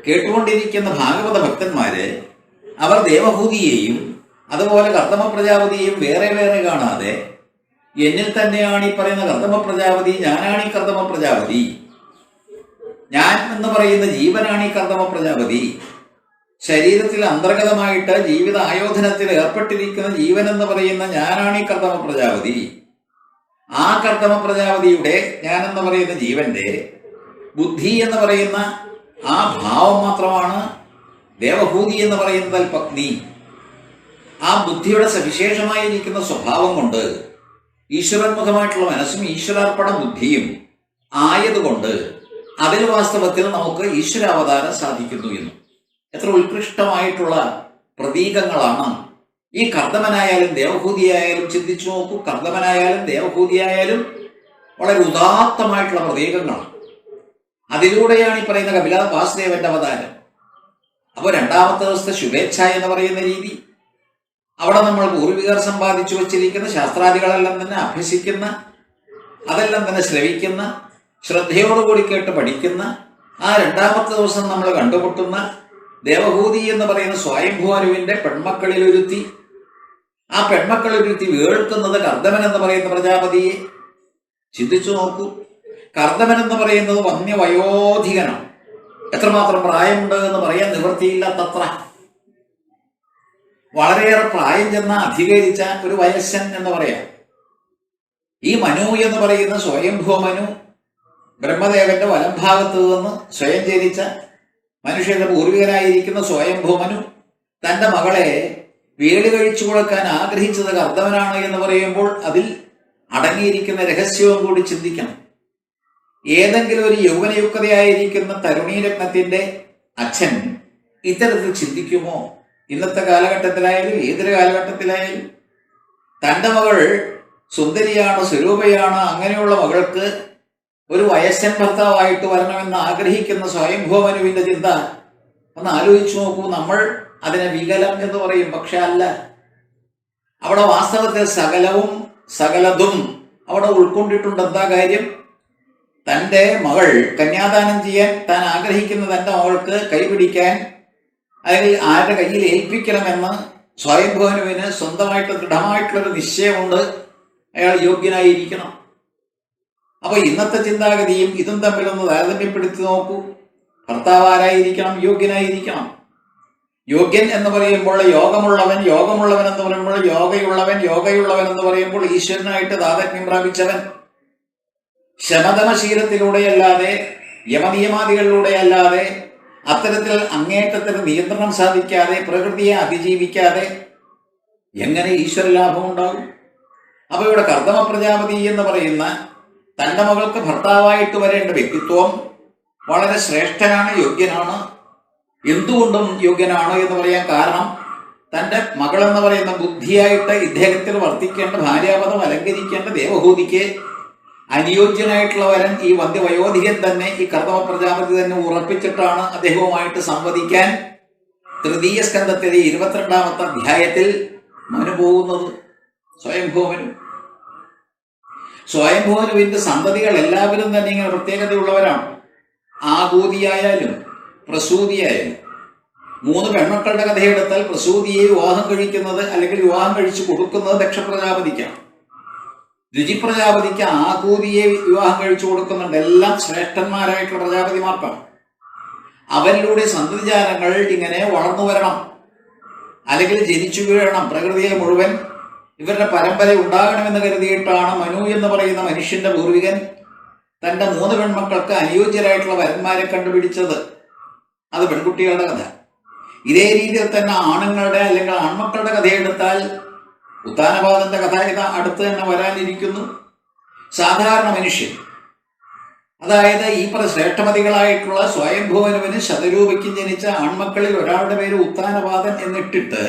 കേട്ടുകൊണ്ടിരിക്കുന്ന ഭാഗവത ഭക്തന്മാര് അവർ ദേവഹൂതിയെയും അതുപോലെ കർദമ പ്രജാപതിയെയും വേറെ വേറെ കാണാതെ, എന്നിൽ തന്നെയാണ് ഈ പറയുന്ന കർദമ പ്രജാപതി, ഞാനാണ് ഈ കർദമ പ്രജാപതി, ഞാൻ എന്ന് പറയുന്ന ജീവനാണ് ഈ കർദമ പ്രജാപതി, ശരീരത്തിൽ അന്തർഗതമായിട്ട് ജീവിത ആയോധനത്തിൽ ഏർപ്പെട്ടിരിക്കുന്ന ജീവൻ എന്ന് പറയുന്ന ഞാനാണ് ഈ കർദമ പ്രജാപതി, ആ കർദമ പ്രജാപതിയുടെ, ഞാൻ എന്ന് പറയുന്ന ജീവന്റെ ബുദ്ധി എന്ന് പറയുന്ന ആ ഭാവം മാത്രമാണ് ദേവഹൂതി എന്ന് പറയുന്നത് പത്നി. ആ ബുദ്ധിയുടെ സവിശേഷമായിരിക്കുന്ന സ്വഭാവം കൊണ്ട് ഈശ്വരോന്മുഖമായിട്ടുള്ള മനസ്സും ഈശ്വരാർപ്പണ ബുദ്ധിയും ആയതുകൊണ്ട് അതിൽ വാസ്തവത്തിൽ നമുക്ക് ഈശ്വരാവതാരം സാധിക്കുന്നു എന്ന്. എത്ര ഉത്കൃഷ്ടമായിട്ടുള്ള പ്രതീകങ്ങളാണ്! ഈ കർദമനായാലും ദേവഹൂതിയായാലും ചിന്തിച്ചു നോക്കൂ. കർദമനായാലും ദേവഹൂതിയായാലും വളരെ ഉദാത്തമായിട്ടുള്ള പ്രതീകങ്ങളാണ്. അതിലൂടെയാണ് ഈ പറയുന്ന കപില വാസുദേവന്റെ അവതാരം. അപ്പോൾ രണ്ടാമത്തെ ദിവസത്തെ ശുഭേച്ഛ എന്ന് പറയുന്ന രീതി, അവിടെ നമ്മൾ പൂർവികർ സമ്പാദിച്ചു വച്ചിരിക്കുന്ന ശാസ്ത്രാദികളെല്ലാം തന്നെ അഭ്യസിക്കുന്ന, അതെല്ലാം തന്നെ ശ്രവിക്കുന്ന, ശ്രദ്ധയോടുകൂടി കേട്ട് പഠിക്കുന്ന, ആ രണ്ടാമത്തെ ദിവസം നമ്മൾ കണ്ടുമുട്ടുന്ന ദേവഹൂതി എന്ന് പറയുന്ന സ്വയംഭുവനുവിന്റെ പെൺമക്കളിലൊരുത്തി. ആ പെൺമക്കളിലൊരുത്തി വേൾക്കുന്നത് കർദമൻ എന്ന് പറയുന്ന പ്രജാപതിയെ. ചിന്തിച്ചു നോക്കൂ. കർദമൻ എന്ന് പറയുന്നത് വന്യവയോധികനാണ്. എത്രമാത്രം പ്രായമുണ്ട് എന്ന് പറയാൻ നിവൃത്തിയില്ലാത്തത്ര. വളരെയേറെ പ്രായം ചെന്ന അധികരിച്ച ഒരു വയസ്സൻ എന്ന് പറയാം. ഈ മനു എന്ന് പറയുന്ന സ്വയംഭൂ മനു, ബ്രഹ്മദേവന്റെ വലംഭാഗത്ത് നിന്ന് സ്വയം ജനിച്ച മനുഷ്യന്റെ പൂർവികനായിരിക്കുന്ന സ്വയംഭൂ മനു തന്റെ മകളെ വേടി കഴിച്ചു കൊടുക്കാൻ ആഗ്രഹിച്ചത് കർദമനാണ് എന്ന് പറയുമ്പോൾ അതിൽ അടങ്ങിയിരിക്കുന്ന രഹസ്യവും കൂടി ചിന്തിക്കണം. ഏതെങ്കിലും ഒരു യൗവനയുക്തയായിരിക്കുന്ന തരുണീരത്നത്തിന്റെ അച്ഛൻ ഇത്തരത്തിൽ ചിന്തിക്കുമോ? ഇന്നത്തെ കാലഘട്ടത്തിലായാലും ഏതൊരു കാലഘട്ടത്തിലായാലും തന്റെ മകൾ സുന്ദരിയാണ്, സ്വരൂപയാണ്, അങ്ങനെയുള്ള മകൾക്ക് ഒരു വയസ്സൻ ഭർത്താവായിട്ട് വരണമെന്ന് ആഗ്രഹിക്കുന്ന സ്വയംഭൂമനുവിന്റെ ചിന്ത ഒന്ന് ആലോചിച്ചു നോക്കൂ. നമ്മൾ അതിനെ വികലം എന്ന് പറയും, പക്ഷെ അല്ല. അവിടെ വാസ്തവത്തിൽ സകലതും അവിടെ ഉൾക്കൊണ്ടിട്ടുണ്ട്. എന്താ കാര്യം? തന്റെ മകൾ കന്യാദാനം ചെയ്യാൻ താൻ ആഗ്രഹിക്കുന്ന തന്റെ മകൾക്ക് കൈപിടിക്കാൻ, അല്ലെങ്കിൽ ആരുടെ കയ്യിൽ ഏൽപ്പിക്കണമെന്ന് സ്വയംഭൂമനുവിന് സ്വന്തമായിട്ട് ദൃഢമായിട്ടുള്ളൊരു നിശ്ചയമുണ്ട്. അയാൾ യോഗ്യനായിരിക്കണം. അപ്പൊ ഇന്നത്തെ ചിന്താഗതിയും ഇതും തമ്മിലൊന്ന് താരതമ്യപ്പെടുത്തി നോക്കൂ. ഭർത്താവ് ആരായിരിക്കണം? യോഗ്യനായിരിക്കണം. യോഗ്യൻ എന്ന് പറയുമ്പോൾ യോഗമുള്ളവൻ എന്ന് പറയുമ്പോൾ യോഗയുള്ളവൻ എന്ന് പറയുമ്പോൾ ഈശ്വരനായിട്ട് താതാത്മ്യം പ്രാപിച്ചവൻ. ശമതമശീലത്തിലൂടെയല്ലാതെ യമനിയമാദികളിലൂടെയല്ലാതെ അത്തരത്തിൽ അങ്ങേറ്റത്തിന് നിയന്ത്രണം സാധിക്കാതെ പ്രകൃതിയെ അതിജീവിക്കാതെ എങ്ങനെ ഈശ്വരലാഭം ഉണ്ടാകും? അപ്പൊ ഇവിടെ കർദമ പ്രജാപതി എന്ന് പറയുന്ന തന്റെ മകൾക്ക് ഭർത്താവായിട്ട് വരേണ്ട വ്യക്തിത്വം വളരെ ശ്രേഷ്ഠനാണ്, യോഗ്യനാണ്. എന്തുകൊണ്ടും യോഗ്യനാണ് എന്ന് പറയാൻ കാരണം തന്റെ മകൾ എന്ന് പറയുന്ന ബുദ്ധിയായിട്ട് ഇദ്ദേഹത്തിൽ വർത്തിക്കേണ്ട, ഭാര്യാപദം അലങ്കരിക്കേണ്ട ദേവഹൂതിക്ക് അനുയോജ്യനായിട്ടുള്ള വരൻ ഈ വന്ധ്യവയോധികൻ തന്നെ, ഈ കർദമ പ്രജാപതി തന്നെ ഉറപ്പിച്ചിട്ടാണ് അദ്ദേഹവുമായിട്ട് സംവദിക്കാൻ തൃതീയ സ്കന്ധത്തിലെ 22-ാമത്തെ അധ്യായത്തിൽ മനു പോകുന്നത്, സ്വയംഭൂമനു. സ്വയംഭൂവിന്റെ സന്തതികൾ എല്ലാവരും തന്നെ ഇങ്ങനെ പ്രത്യേകതയുള്ളവരാണ്. ആകൂതിയായാലും പ്രസൂതിയായാലും. 3 പെൺമക്കളുടെ കഥയെടുത്താൽ പ്രസൂതിയെ വിവാഹം കഴിക്കുന്നത് അല്ലെങ്കിൽ വിവാഹം കഴിച്ചു കൊടുക്കുന്നത് ദക്ഷ പ്രജാപതിക്കാണ്. രുചി പ്രജാപതിക്ക് ആകൂതിയെ വിവാഹം കഴിച്ചു കൊടുക്കുന്നുണ്ട്. എല്ലാം ശ്രേഷ്ഠന്മാരായിട്ടുള്ള പ്രജാപതിമാർക്കാണ്. അവരിലൂടെ സന്തതിജാലങ്ങൾ ഇങ്ങനെ വളർന്നു വരണം, അല്ലെങ്കിൽ ജനിച്ചു വീഴണം. പ്രകൃതിയെ മുഴുവൻ ഇവരുടെ പരമ്പര ഉണ്ടാകണമെന്ന് കരുതിയിട്ടാണ് മനു എന്ന് പറയുന്ന മനുഷ്യന്റെ പൂർവികൻ തന്റെ 3 പെൺമക്കൾക്ക് അനുയോജ്യരായിട്ടുള്ള വരന്മാരെ കണ്ടുപിടിച്ചത്. അത് പെൺകുട്ടികളുടെ കഥ. ഇതേ രീതിയിൽ തന്നെ ആണുങ്ങളുടെ അല്ലെങ്കിൽ ആൺമക്കളുടെ കഥയെടുത്താൽ ഉത്താനപാദന്റെ കഥ ഇത് അടുത്ത് തന്നെ വരാനിരിക്കുന്നു. സാധാരണ മനുഷ്യൻ, അതായത് ഈ ശ്രേഷ്ഠമതികളായിട്ടുള്ള സ്വയംഭുവനുവിന് ശതരൂപയ്ക്കും ജനിച്ച ആൺമക്കളിൽ ഒരാളുടെ പേര് ഉത്താനപാദൻ എന്നിട്ടിട്ട്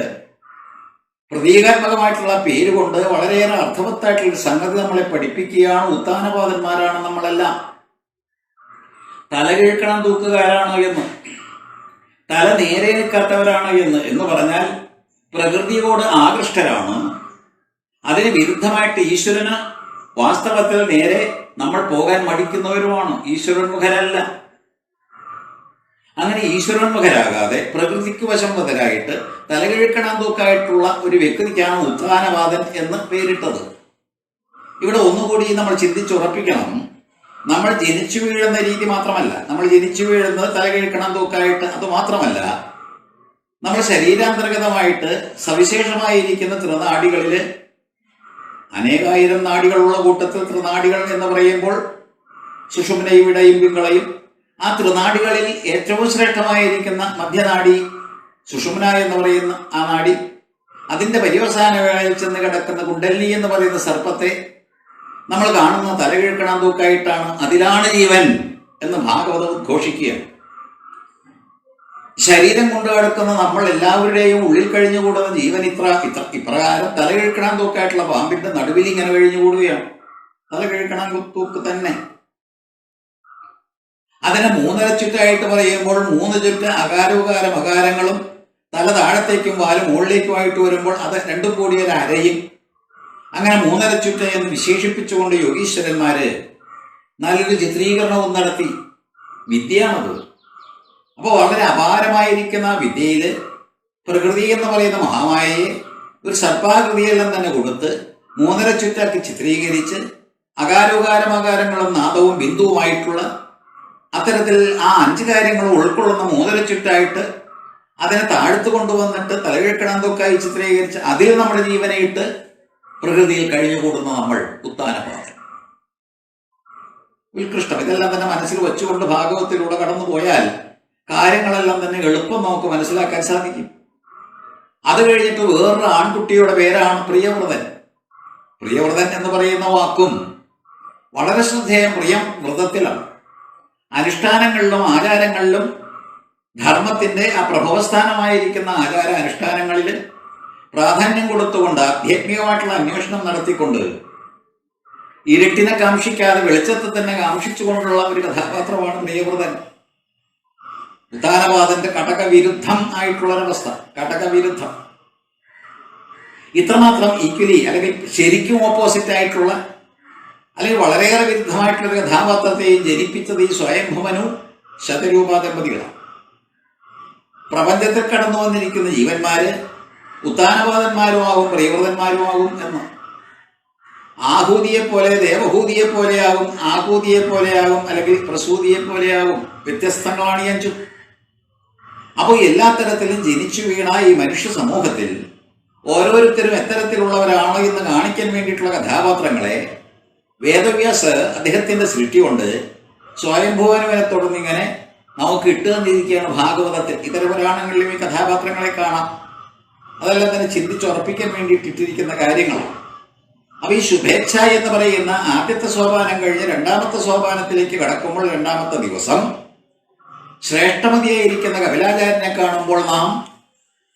പ്രതീകാത്മകമായിട്ടുള്ള പേരുകൊണ്ട് വളരെയേറെ അർത്ഥവത്തായിട്ടുള്ള സംഗതി നമ്മളെ പഠിപ്പിക്കുകയാണ്. ഉത്താനപാദന്മാരാണ് നമ്മളെല്ലാം. തലകിഴക്കണം തൂക്കുകാരാണോ എന്ന്, തല നേരെ നിൽക്കാത്തവരാണോ എന്ന് പറഞ്ഞാൽ പ്രകൃതിയോട് ആകൃഷ്ടരാണ്. അതിന് വിരുദ്ധമായിട്ട് ഈശ്വരന് വാസ്തവത്തിൽ നേരെ നമ്മൾ പോകാൻ മടിക്കുന്നവരുമാണ്. ഈശ്വരോന്മുഖരല്ല. അങ്ങനെ ഈശ്വരോന്മുഖരാകാതെ പ്രകൃതിക്ക് വശംവതരായിട്ട് തലകിഴക്കണം തൂക്കായിട്ടുള്ള ഒരു വ്യക്തിക്കാണ് ഉത്താനപാദൻ എന്ന് പേരിട്ടത്. ഇവിടെ ഒന്നുകൂടി നമ്മൾ ചിന്തിച്ചുറപ്പിക്കണം. നമ്മൾ ജനിച്ചു വീഴുന്ന രീതി മാത്രമല്ല, നമ്മൾ ജനിച്ചു വീഴുന്നത് തലകിഴക്കണം തൂക്കായിട്ട്. അത് മാത്രമല്ല, നമ്മൾ ശരീരാന്തർഗതമായിട്ട് സവിശേഷമായിരിക്കുന്ന ത്രിനാഡികളില് അനേകായിരം നാഡികളുള്ള കൂട്ടത്തിൽ ത്രിനാഡികൾ എന്ന് പറയുമ്പോൾ സുഷുമ്നയും ഇടയും പിങ്കളയും, ആ ത്രിനാഡികളിൽ ഏറ്റവും ശ്രേഷ്ഠമായിരിക്കുന്ന മധ്യനാഡി സുഷുമ്ന എന്ന് പറയുന്ന ആ നാഡി, അതിന്റെ പര്യവസാന വേളയിൽ ചെന്ന് കിടക്കുന്ന കുണ്ടലിനി എന്ന് പറയുന്ന സർപ്പത്തെ നമ്മൾ കാണുന്ന തലകിഴക്കണം തൂക്കായിട്ടാണ്. അതിലാണ് ജീവൻ എന്ന് ഭാഗവതം ഉദ്ഘോഷിക്കുകയാണ്. ശരീരം കൊണ്ട് കിടക്കുന്ന നമ്മൾ എല്ലാവരുടെയും ഉള്ളിൽ കഴിഞ്ഞുകൂടുന്ന ജീവൻ ഇപ്രകാരം തലകിഴക്കണം തൂക്കായിട്ടുള്ള പാമ്പിന്റെ നടുവിൽ ഇങ്ങനെ കഴിഞ്ഞുകൂടുകയാണ്. തലകിഴക്കണം തൂക്ക് തന്നെ. അതിനെ 3 ചുറ്റായിട്ട് പറയുമ്പോൾ 3 ചുറ്റ് അകാരോകാരം അകാരങ്ങളും തല താഴത്തേക്കും വാല് മുകളിലേക്കുമായിട്ട് വരുമ്പോൾ അത് രണ്ടും കൂടി ഒരു അരയും. അങ്ങനെ 3 ചുറ്റ എന്ന് വിശേഷിപ്പിച്ചുകൊണ്ട് യോഗീശ്വരന്മാര് നല്ലൊരു ചിത്രീകരണവും നടത്തി. വിദ്യയാണത്. അപ്പോൾ വളരെ അപാരമായിരിക്കുന്ന വിദ്യയില് പ്രകൃതി എന്ന് പറയുന്ന മഹാമായയെ ഒരു സർപ്പാകൃതിയെല്ലാം തന്നെ കൊടുത്ത് 3 ചുറ്റാക്കി ചിത്രീകരിച്ച് അകാരോകാരമകാരങ്ങളും നാദവും ബിന്ദുവുമായിട്ടുള്ള അത്തരത്തിൽ ആ 5 കാര്യങ്ങൾ ഉൾക്കൊള്ളുന്ന 3 ചുറ്റായിട്ട് അതിനെ താഴ്ത്തു കൊണ്ടുവന്നിട്ട് തലകിഴക്കണം തൂക്കായി ചിത്രീകരിച്ച് അതിൽ നമ്മുടെ ജീവനെ ഇട്ട് പ്രകൃതിയിൽ കഴിഞ്ഞുകൂടുന്ന നമ്മൾ ഉത്താനപാദൻ. ഉത്കൃഷ്ടം. ഇതെല്ലാം തന്നെ മനസ്സിൽ വെച്ചുകൊണ്ട് ഭാഗവത്തിലൂടെ കടന്നു പോയാൽ കാര്യങ്ങളെല്ലാം തന്നെ എളുപ്പം നമുക്ക് മനസ്സിലാക്കാൻ സാധിക്കും. അത് കഴിഞ്ഞിട്ട് വേറൊരു ആൺകുട്ടിയുടെ പേരാണ് പ്രിയവ്രതൻ. പ്രിയവ്രതൻ എന്ന് പറയുന്ന വാക്കും വളരെ ശ്രദ്ധേയം. പ്രിയം വ്രതത്തിലാണ്. അനുഷ്ഠാനങ്ങളിലും ആചാരങ്ങളിലും ധർമ്മത്തിന്റെ ആ പ്രഭവസ്ഥാനമായിരിക്കുന്ന ആചാര അനുഷ്ഠാനങ്ങളിൽ പ്രാധാന്യം കൊടുത്തുകൊണ്ട് ആധ്യാത്മികമായിട്ടുള്ള അന്വേഷണം നടത്തിക്കൊണ്ട് ഇരുട്ടിനെ കാംക്ഷിക്കാതെ വെളിച്ചത്തെ തന്നെ കാംക്ഷിച്ചുകൊണ്ടുള്ള ഒരു കഥാപാത്രമാണ് പ്രിയവ്രതൻ. ഉത്താനപാദന്റെ കടകവിരുദ്ധം ആയിട്ടുള്ളൊരവസ്ഥ. കടകവിരുദ്ധം ഇത്രമാത്രം ഈക്വലി അല്ലെങ്കിൽ ശരിക്കും ഓപ്പോസിറ്റ് ആയിട്ടുള്ള അല്ലെങ്കിൽ വളരെയേറെ വിരുദ്ധമായിട്ടുള്ളൊരു കഥാപാത്രത്തെയും ജനിപ്പിച്ചത് ഈ സ്വയംഭുവനു ശതരൂപ ദമ്പതികളാണ്. പ്രപഞ്ചത്തിൽ കടന്നു വന്നിരിക്കുന്ന ജീവന്മാര് ഉത്താനപാദന്മാരുമാകും പ്രിയവ്രതന്മാരുമാകും എന്ന്. ആഹൂതിയെ പോലെ ദേവഹൂതിയെ പോലെയാകും, ആഹൂതിയെ പോലെയാകും, അല്ലെങ്കിൽ പ്രസൂതിയെ പോലെയാകും. വ്യത്യസ്തങ്ങളാണ് ഈ 5. അപ്പോൾ എല്ലാ തരത്തിലും ജനിച്ചു വീണ ഈ മനുഷ്യ സമൂഹത്തിൽ ഓരോരുത്തരും എത്തരത്തിലുള്ളവരാണോ എന്ന് കാണിക്കാൻ വേണ്ടിയിട്ടുള്ള കഥാപാത്രങ്ങളെ വേദവ്യാസ് അദ്ദേഹത്തിന്റെ സൃഷ്ടി കൊണ്ട് സ്വയംഭുവനുവിനെ തുടർന്നിങ്ങനെ നമുക്ക് ഇട്ടു തന്നിരിക്കുകയാണ് ഭാഗവതത്തിൽ. ഇതര പുരാണങ്ങളിലും ഈ കഥാപാത്രങ്ങളെ കാണാം. അതെല്ലാം തന്നെ ചിന്തിച്ചുറപ്പിക്കാൻ വേണ്ടിയിട്ട് ഇട്ടിരിക്കുന്ന കാര്യങ്ങളാണ്. അപ്പൊ ഈ ശുഭേച്ഛ എന്ന് പറയുന്ന ആദ്യത്തെ സോപാനം കഴിഞ്ഞ് 2ാമത്തെ സോപാനത്തിലേക്ക് കടക്കുമ്പോൾ 2ാമത്തെ ദിവസം ശ്രേഷ്ഠമതിയായിരിക്കുന്ന കപിലാചാര്യനെ കാണുമ്പോൾ നാം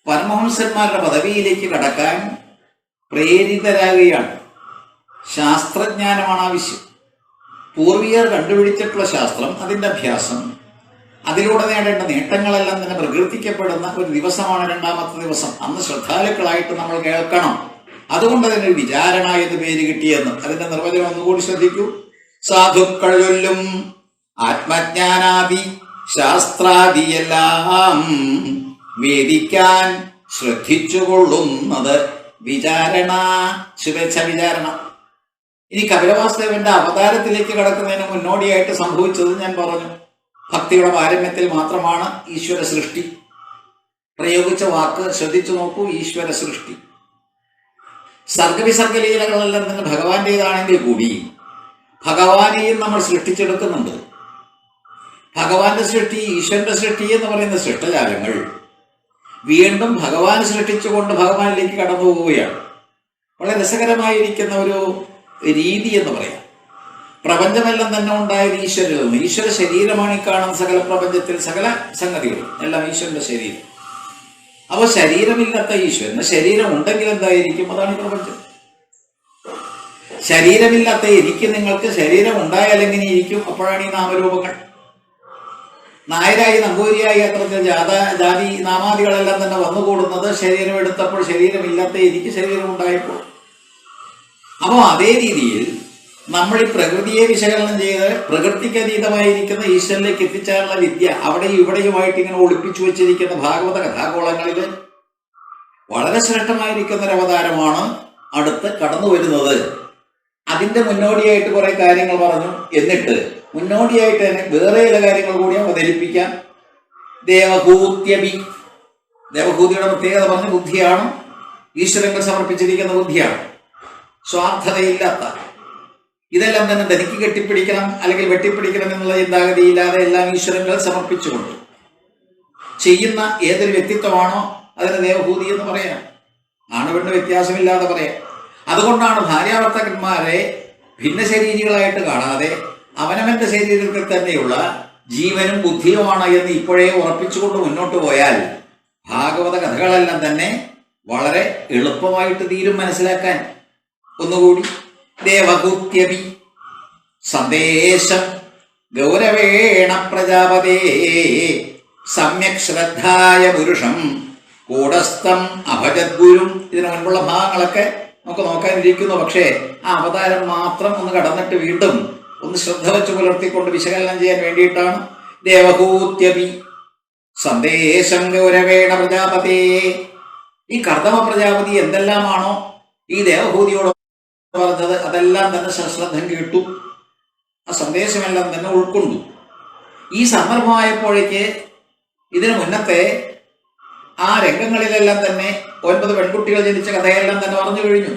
പരമഹംസന്മാരുടെ പദവിയിലേക്ക് കടക്കാൻ പ്രേരിതരാകുകയാണ്. ശാസ്ത്രജ്ഞാനമാണ് ആവശ്യം. പൂർവികർ കണ്ടുപിടിച്ചിട്ടുള്ള ശാസ്ത്രം, അതിൻ്റെ അഭ്യാസം, അതിലൂടെ നേടേണ്ട നേട്ടങ്ങളെല്ലാം തന്നെ പ്രകീർത്തിക്കപ്പെടുന്ന ഒരു ദിവസമാണ് 2ാമത്തെ ദിവസം. അന്ന് ശ്രദ്ധാലുക്കളായിട്ട് നമ്മൾ കേൾക്കണം. അതുകൊണ്ട് അതിനൊരു വിചാരണ എന്ന് പേര് കിട്ടിയെന്ന്. അതിന്റെ നിർവചനം ഒന്നുകൂടി ശ്രദ്ധിക്കൂ. സാധുക്കൾ ചൊല്ലും ആത്മജ്ഞാനാദി ശാസ്ത്രാദിയെല്ലാം വേദിക്കാൻ ശ്രദ്ധിച്ചുകൊള്ളുന്നത് വിചാരണ, ശുഭേച്ഛ വിചാരണ. ഇനി കപിലവാസുദേവന്റെ അവതാരത്തിലേക്ക് കടക്കുന്നതിന് മുന്നോടിയായിട്ട് സംഭവിച്ചത് ഞാൻ പറഞ്ഞു. ഭക്തിയുടെ പാരമ്യത്തിൽ മാത്രമാണ് ഈശ്വര സൃഷ്ടി. പ്രയോഗിച്ച വാക്ക് ശ്രദ്ധിച്ചു നോക്കൂ, ഈശ്വര സൃഷ്ടി. സർഗവിസർഗ ലീലകളെല്ലാം തന്നെ ഭഗവാന്റേതാണെങ്കിൽ കൂടി ഭഗവാനെയും നമ്മൾ സൃഷ്ടിച്ചെടുക്കുന്നുണ്ട്. ഭഗവാന്റെ സൃഷ്ടി, ഈശ്വരന്റെ സൃഷ്ടി എന്ന് പറയുന്ന സൃഷ്ടജാലങ്ങൾ വീണ്ടും ഭഗവാൻ സൃഷ്ടിച്ചുകൊണ്ട് ഭഗവാനിലേക്ക് കടന്നു പോവുകയാണ്. വളരെ രസകരമായിരിക്കുന്ന ഒരു രീതി എന്ന് പറയാം. പ്രപഞ്ചമെല്ലാം തന്നെ ഉണ്ടായത് ഈശ്വരനിൽ നിന്ന്. ഈശ്വര ശരീരമാണ് ഈ കാണുന്ന സകല പ്രപഞ്ചത്തിൽ സകല സംഗതികളും എല്ലാം ഈശ്വരന്റെ ശരീരം. അപ്പോൾ ശരീരമില്ലാത്ത ഈശ്വരന് ശരീരം ഉണ്ടെങ്കിൽ എന്തായിരിക്കും? അതാണ് ഈ പ്രപഞ്ചം. ശരീരമില്ലാത്ത എനിക്ക് നിങ്ങൾക്ക് ശരീരം ഉണ്ടായാൽ എങ്ങനെ ഇരിക്കും? അപ്പോഴാണ് ഈ നാമരൂപങ്ങൾ. നായരായി നമ്പൂരിയായി അത്രത്തിൽ ജാതി നാമാദികളെല്ലാം തന്നെ വന്നുകൂടുന്നത് ശരീരം എടുത്തപ്പോൾ, ശരീരമില്ലാത്ത എനിക്ക് ശരീരം ഉണ്ടായപ്പോൾ. അപ്പോൾ അതേ രീതിയിൽ നമ്മൾ ഈ പ്രകൃതിയെ വിശകലനം ചെയ്ത് പ്രകൃതിക്ക് അതീതമായിരിക്കുന്ന ഈശ്വരനിലേക്ക് എത്തിച്ചാലുള്ള വിദ്യ അവിടെയും ഇവിടെയുമായിട്ട് ഇങ്ങനെ ഒളിപ്പിച്ചു വെച്ചിരിക്കുന്ന ഭാഗവത കഥാകോളങ്ങളിൽ വളരെ ശ്രേഷ്ഠമായിരിക്കുന്ന ഒരു അവതാരമാണ് അടുത്ത് കടന്നു വരുന്നത്. അതിന്റെ മുന്നോടിയായിട്ട് കുറെ കാര്യങ്ങൾ പറഞ്ഞു. എന്നിട്ട് മുന്നോടിയായിട്ട് തന്നെ വേറെ ചില കാര്യങ്ങൾ കൂടി അവതരിപ്പിക്കാം. ദേവഹൂത്യബി, ദേവഹൂതിയുടെ പ്രത്യേകത പറഞ്ഞ ബുദ്ധിയാണ്. ഈശ്വരങ്ങൾ സമർപ്പിച്ചിരിക്കുന്ന ബുദ്ധിയാണ്, സ്വാർത്ഥതയില്ലാത്ത. ഇതെല്ലാം തന്നെ ധനിക്ക് കെട്ടിപ്പിടിക്കണം അല്ലെങ്കിൽ വെട്ടിപ്പിടിക്കണം എന്നുള്ള ചിന്താഗതിയില്ലാതെ എല്ലാം ഈശ്വരങ്ങൾ സമർപ്പിച്ചുകൊണ്ട് ചെയ്യുന്ന ഏതൊരു വ്യക്തിത്വമാണോ അതിന് ദേവഭൂതി എന്ന് പറയാം. ആണുപെണ്ണ് വ്യത്യാസമില്ലാതെ പറയാം. അതുകൊണ്ടാണ് ഭാര്യാഭർത്താക്കന്മാരെ ഭിന്നശരീരികളായിട്ട് കാണാതെ അവനവന്റെ ശരീരത്തിൽ തന്നെയുള്ള ജീവനും ബുദ്ധിയുമാണ് എന്ന് ഇപ്പോഴേ ഉറപ്പിച്ചുകൊണ്ട് മുന്നോട്ട് പോയാൽ ഭാഗവത കഥകളെല്ലാം തന്നെ വളരെ എളുപ്പമായിട്ട് തീരും മനസ്സിലാക്കാൻ. ഒന്നുകൂടി, ദേവഹൂത്യപി സന്ദേശം ഗൗരവേണ പ്രജാപതേ സമ്യക് ശ്രദ്ധായ പുരുഷം കൂടസ്ഥം അഭജദ്ഗുരും. ഇതിനു മുൻപുള്ള ഭാഗങ്ങളൊക്കെ നമുക്ക് നോക്കാനിരിക്കുന്നു. പക്ഷേ ആ അവതാരം മാത്രം ഒന്ന് കടന്നിട്ട് വീണ്ടും ഒന്ന് ശ്രദ്ധ വെച്ച് പുലർത്തിക്കൊണ്ട് വിശകലനം ചെയ്യാൻ വേണ്ടിയിട്ടാണ്. ദേവഹൂത്യപി സന്ദേശം ഗൗരവേണ പ്രജാപതേ. ഈ കർദമ പ്രജാപതി എന്തെല്ലാമാണോ ഈ ദേവഹൂതിയോട് പറഞ്ഞത് അതെല്ലാം തന്നെ സശ്രദ്ധം കേട്ടു. ആ സന്ദേശമെല്ലാം തന്നെ ഉൾക്കൊണ്ടു. ഈ സന്ദർഭമായപ്പോഴേക്ക് ഇതിനു മുന്നത്തെ ആ രംഗങ്ങളിലെല്ലാം തന്നെ 9 പെൺകുട്ടികൾ ജനിച്ച കഥയെല്ലാം തന്നെ പറഞ്ഞു കഴിഞ്ഞു.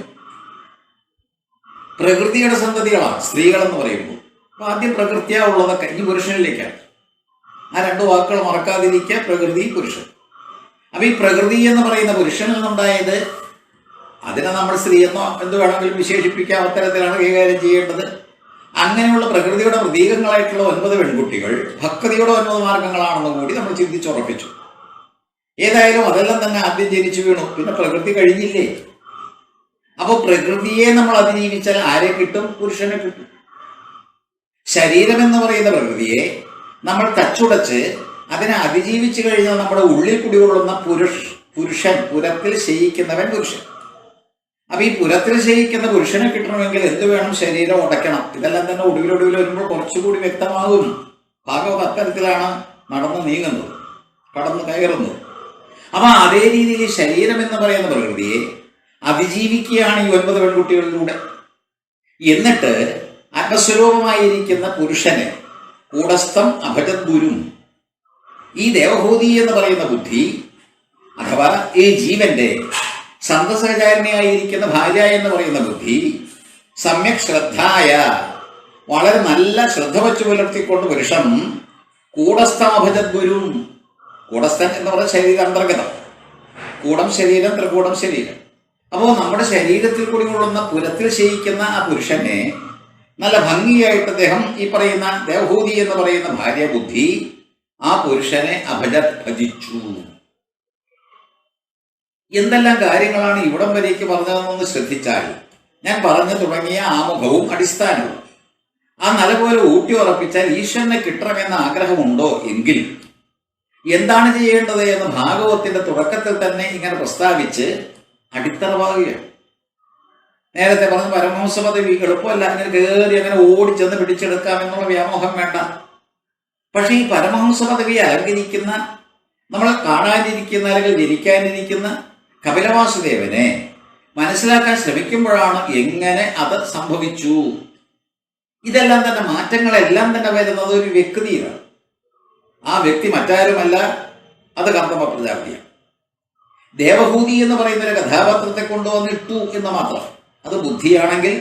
പ്രകൃതിയുടെ സന്തതികളാണ് സ്ത്രീകൾ എന്ന് പറയുമ്പോൾ. അപ്പൊ ആദ്യം പ്രകൃതിയാ ഉള്ളതൊക്കെ ഇനി പുരുഷനിലേക്കാണ്. ആ 2 വാക്കുകൾ മറക്കാതിരിക്കുക, പ്രകൃതി, പുരുഷൻ. അപ്പൊ ഈ പ്രകൃതി എന്ന് പറയുന്ന പുരുഷനിൽ നിന്നുണ്ടായത് അതിനെ നമ്മൾ സ്ത്രീ എന്നോ എന്ത് വേണമെങ്കിലും വിശേഷിപ്പിക്കാൻ അത്തരത്തിലാണ് കൈകാര്യം ചെയ്യേണ്ടത്. അങ്ങനെയുള്ള പ്രകൃതിയുടെ പ്രതീകങ്ങളായിട്ടുള്ള 9 പെൺകുട്ടികൾ ഭക്തിയുടെ 9 മാർഗങ്ങളാണെന്നും കൂടി നമ്മൾ ചിന്തിച്ചുറപ്പിച്ചു. ഏതായാലും അതെല്ലാം തന്നെ ആദ്യം ജനിച്ചു വീണു. പിന്നെ പ്രകൃതി കഴിഞ്ഞില്ലേ? അപ്പോൾ പ്രകൃതിയെ നമ്മൾ അതിജീവിച്ചാൽ ആരെ കിട്ടും? പുരുഷനെ കിട്ടും. ശരീരം എന്ന് പറയുന്ന പ്രകൃതിയെ നമ്മൾ തച്ചുടച്ച് അതിനെ അതിജീവിച്ചു കഴിഞ്ഞാൽ നമ്മുടെ ഉള്ളിൽ കുടികൊള്ളുന്ന പുരുഷൻ, പുരത്തിൽ ശയിക്കുന്നവൻ പുരുഷൻ. അപ്പൊ ഈ പുരത്തിൽ ശയിക്കുന്ന പുരുഷനെ കിട്ടണമെങ്കിൽ എന്ത് വേണം? ശരീരം ഉടയ്ക്കണം. ഇതെല്ലാം തന്നെ ഒടുവിലൊടുവിൽ വരുമ്പോൾ കുറച്ചുകൂടി വ്യക്തമാകും. ഭാഗവത അത്തരത്തിലാണ് നടന്ന് നീങ്ങുന്നത്, കടന്നു കയറുന്നത്. അപ്പൊ അതേ രീതിയിൽ ശരീരം എന്ന് പറയുന്ന പ്രകൃതിയെ അതിജീവിക്കുകയാണ് ഈ 9 പെൺകുട്ടികളിലൂടെ. എന്നിട്ട് ആത്മസ്വരൂപമായിരിക്കുന്ന പുരുഷനെ കൂടസ്ഥം അഭജദ്ഗുരും, ഈ ദേവഹൂതി എന്ന് പറയുന്ന ബുദ്ധി അഥവാ ഈ ജീവന്റെ സന്തസഹചാരിണിയായിരിക്കുന്ന ഭാര്യ എന്ന് പറയുന്ന ബുദ്ധി സമ്യക് ശ്രദ്ധായ, വളരെ നല്ല ശ്രദ്ധ വച്ചു പുലർത്തിക്കൊണ്ട് പുരുഷം കൂടസ്ഥം അഭജദ്ഗുരും. കൂടസ്ഥൻ എന്ന് പറയുന്ന ശരീരം അന്തർഗതം. കൂടം ശരീരം, ത്രികൂടം ശരീരം. അപ്പോൾ നമ്മുടെ ശരീരത്തിൽ കൂടി കൊള്ളുന്ന പുരത്തിൽ ശയിക്കുന്ന ആ പുരുഷനെ നല്ല ഭംഗിയായിട്ട് അദ്ദേഹം ഈ പറയുന്ന ദേവഹൂതി എന്ന് പറയുന്ന ഭാര്യ ബുദ്ധി ആ പുരുഷനെ ഭജിച്ചു. എന്തെല്ലാം കാര്യങ്ങളാണ് ഇവിടം വരേക്ക് പറഞ്ഞതെന്നൊന്ന് ശ്രദ്ധിച്ചാൽ ഞാൻ പറഞ്ഞു തുടങ്ങിയ ആമുഖവും അടിസ്ഥാനവും ആ നല്ലപോലെ ഊട്ടി ഉറപ്പിച്ചാൽ ഈശ്വരനെ കിട്ടണമെന്ന ആഗ്രഹമുണ്ടോ എങ്കിൽ എന്താണ് ചെയ്യേണ്ടത് എന്ന് ഭാഗവത്തിന്റെ തുടക്കത്തിൽ തന്നെ ഇങ്ങനെ പ്രസ്താവിച്ച് അടിത്തറവാകുകയാണ്. നേരത്തെ പറഞ്ഞ പരമഹംസ പദവി എളുപ്പമല്ല, അങ്ങനെ കയറി അങ്ങനെ ഓടിച്ചെന്ന് പിടിച്ചെടുക്കാം എന്നുള്ള വ്യാമോഹം വേണ്ട. പക്ഷെ ഈ പരമഹംസ പദവി അലങ്കരിക്കുന്ന, നമ്മൾ കാണാനിരിക്കുന്ന അല്ലെങ്കിൽ ജനിക്കാനിരിക്കുന്ന കപിലവാസുദേവനെ മനസ്സിലാക്കാൻ ശ്രമിക്കുമ്പോഴാണ് എങ്ങനെ അത് സംഭവിച്ചു. ഇതെല്ലാം തന്നെ മാറ്റങ്ങളെല്ലാം തന്നെ വരുന്നത് ഒരു വ്യക്തിയിലാണ്. ആ വ്യക്തി മറ്റാരുമല്ല, അത് കർദമ പ്രജാപതിയാണ്. ദേവഹൂതി എന്ന് പറയുന്ന ഒരു കഥാപാത്രത്തെ കൊണ്ടുവന്നിട്ടു എന്ന് മാത്രം. അത് ബുദ്ധിയാണെങ്കിൽ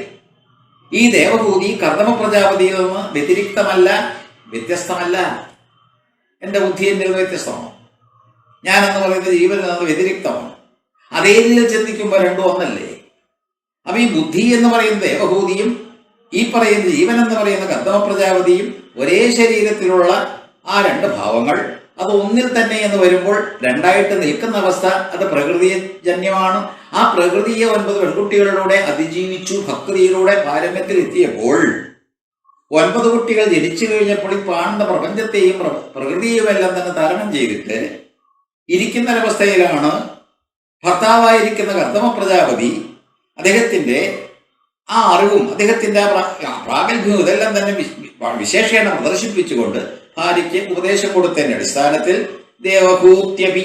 ഈ ദേവഹൂതി കർദമ പ്രജാപതിയിൽ നിന്ന് വ്യതിരിക്തമല്ല, വ്യത്യസ്തമല്ല. എൻ്റെ ബുദ്ധി എന്നിൽ നിന്ന് വ്യത്യസ്തമാണ്, ഞാനെന്ന് പറയുന്ന ജീവനിൽ നിന്ന് വ്യതിരിക്തമാണ്. അതേ രീതിയിൽ ചിന്തിക്കുമ്പോൾ രണ്ടും ഒന്നല്ലേ? അപ്പൊ ഈ ബുദ്ധി എന്ന് പറയുന്ന ദേവഹൂതിയും ഈ പറയുന്ന ജീവൻ എന്ന് പറയുന്ന കർദമ പ്രജാപതിയും ഒരേ ശരീരത്തിലുള്ള ആ രണ്ട് ഭാവങ്ങൾ അത് ഒന്നിൽ തന്നെ എന്ന് വരുമ്പോൾ രണ്ടായിട്ട് നിൽക്കുന്ന അവസ്ഥ അത് പ്രകൃതിജന്യമാണ്. ആ പ്രകൃതിയെ 9 പെൺകുട്ടികളിലൂടെ അതിജീവിച്ചു ഭക്തിയിലൂടെ പാരമ്യത്തിൽ എത്തിയപ്പോൾ 9 കുട്ടികൾ ജനിച്ചു കഴിഞ്ഞപ്പോൾ ഈ കാണുന്ന പ്രപഞ്ചത്തെയും പ്രകൃതിയും എല്ലാം തന്നെ തരണം ചെയ്തിട്ട് ഇരിക്കുന്ന ഒരവസ്ഥയിലാണ് ഭർത്താവായിരിക്കുന്ന കർദമ പ്രജാപതി അദ്ദേഹത്തിന്റെ ആ അറിവും അദ്ദേഹത്തിന്റെ പ്രാഗൽഭ്യവും ഇതെല്ലാം തന്നെ വിശേഷേണ പ്രദർശിപ്പിച്ചുകൊണ്ട് ഭാര്യയ്ക്ക് ഉപദേശം കൊടുത്തതിന്റെ അടിസ്ഥാനത്തിൽ ദേവഹൂത്യപി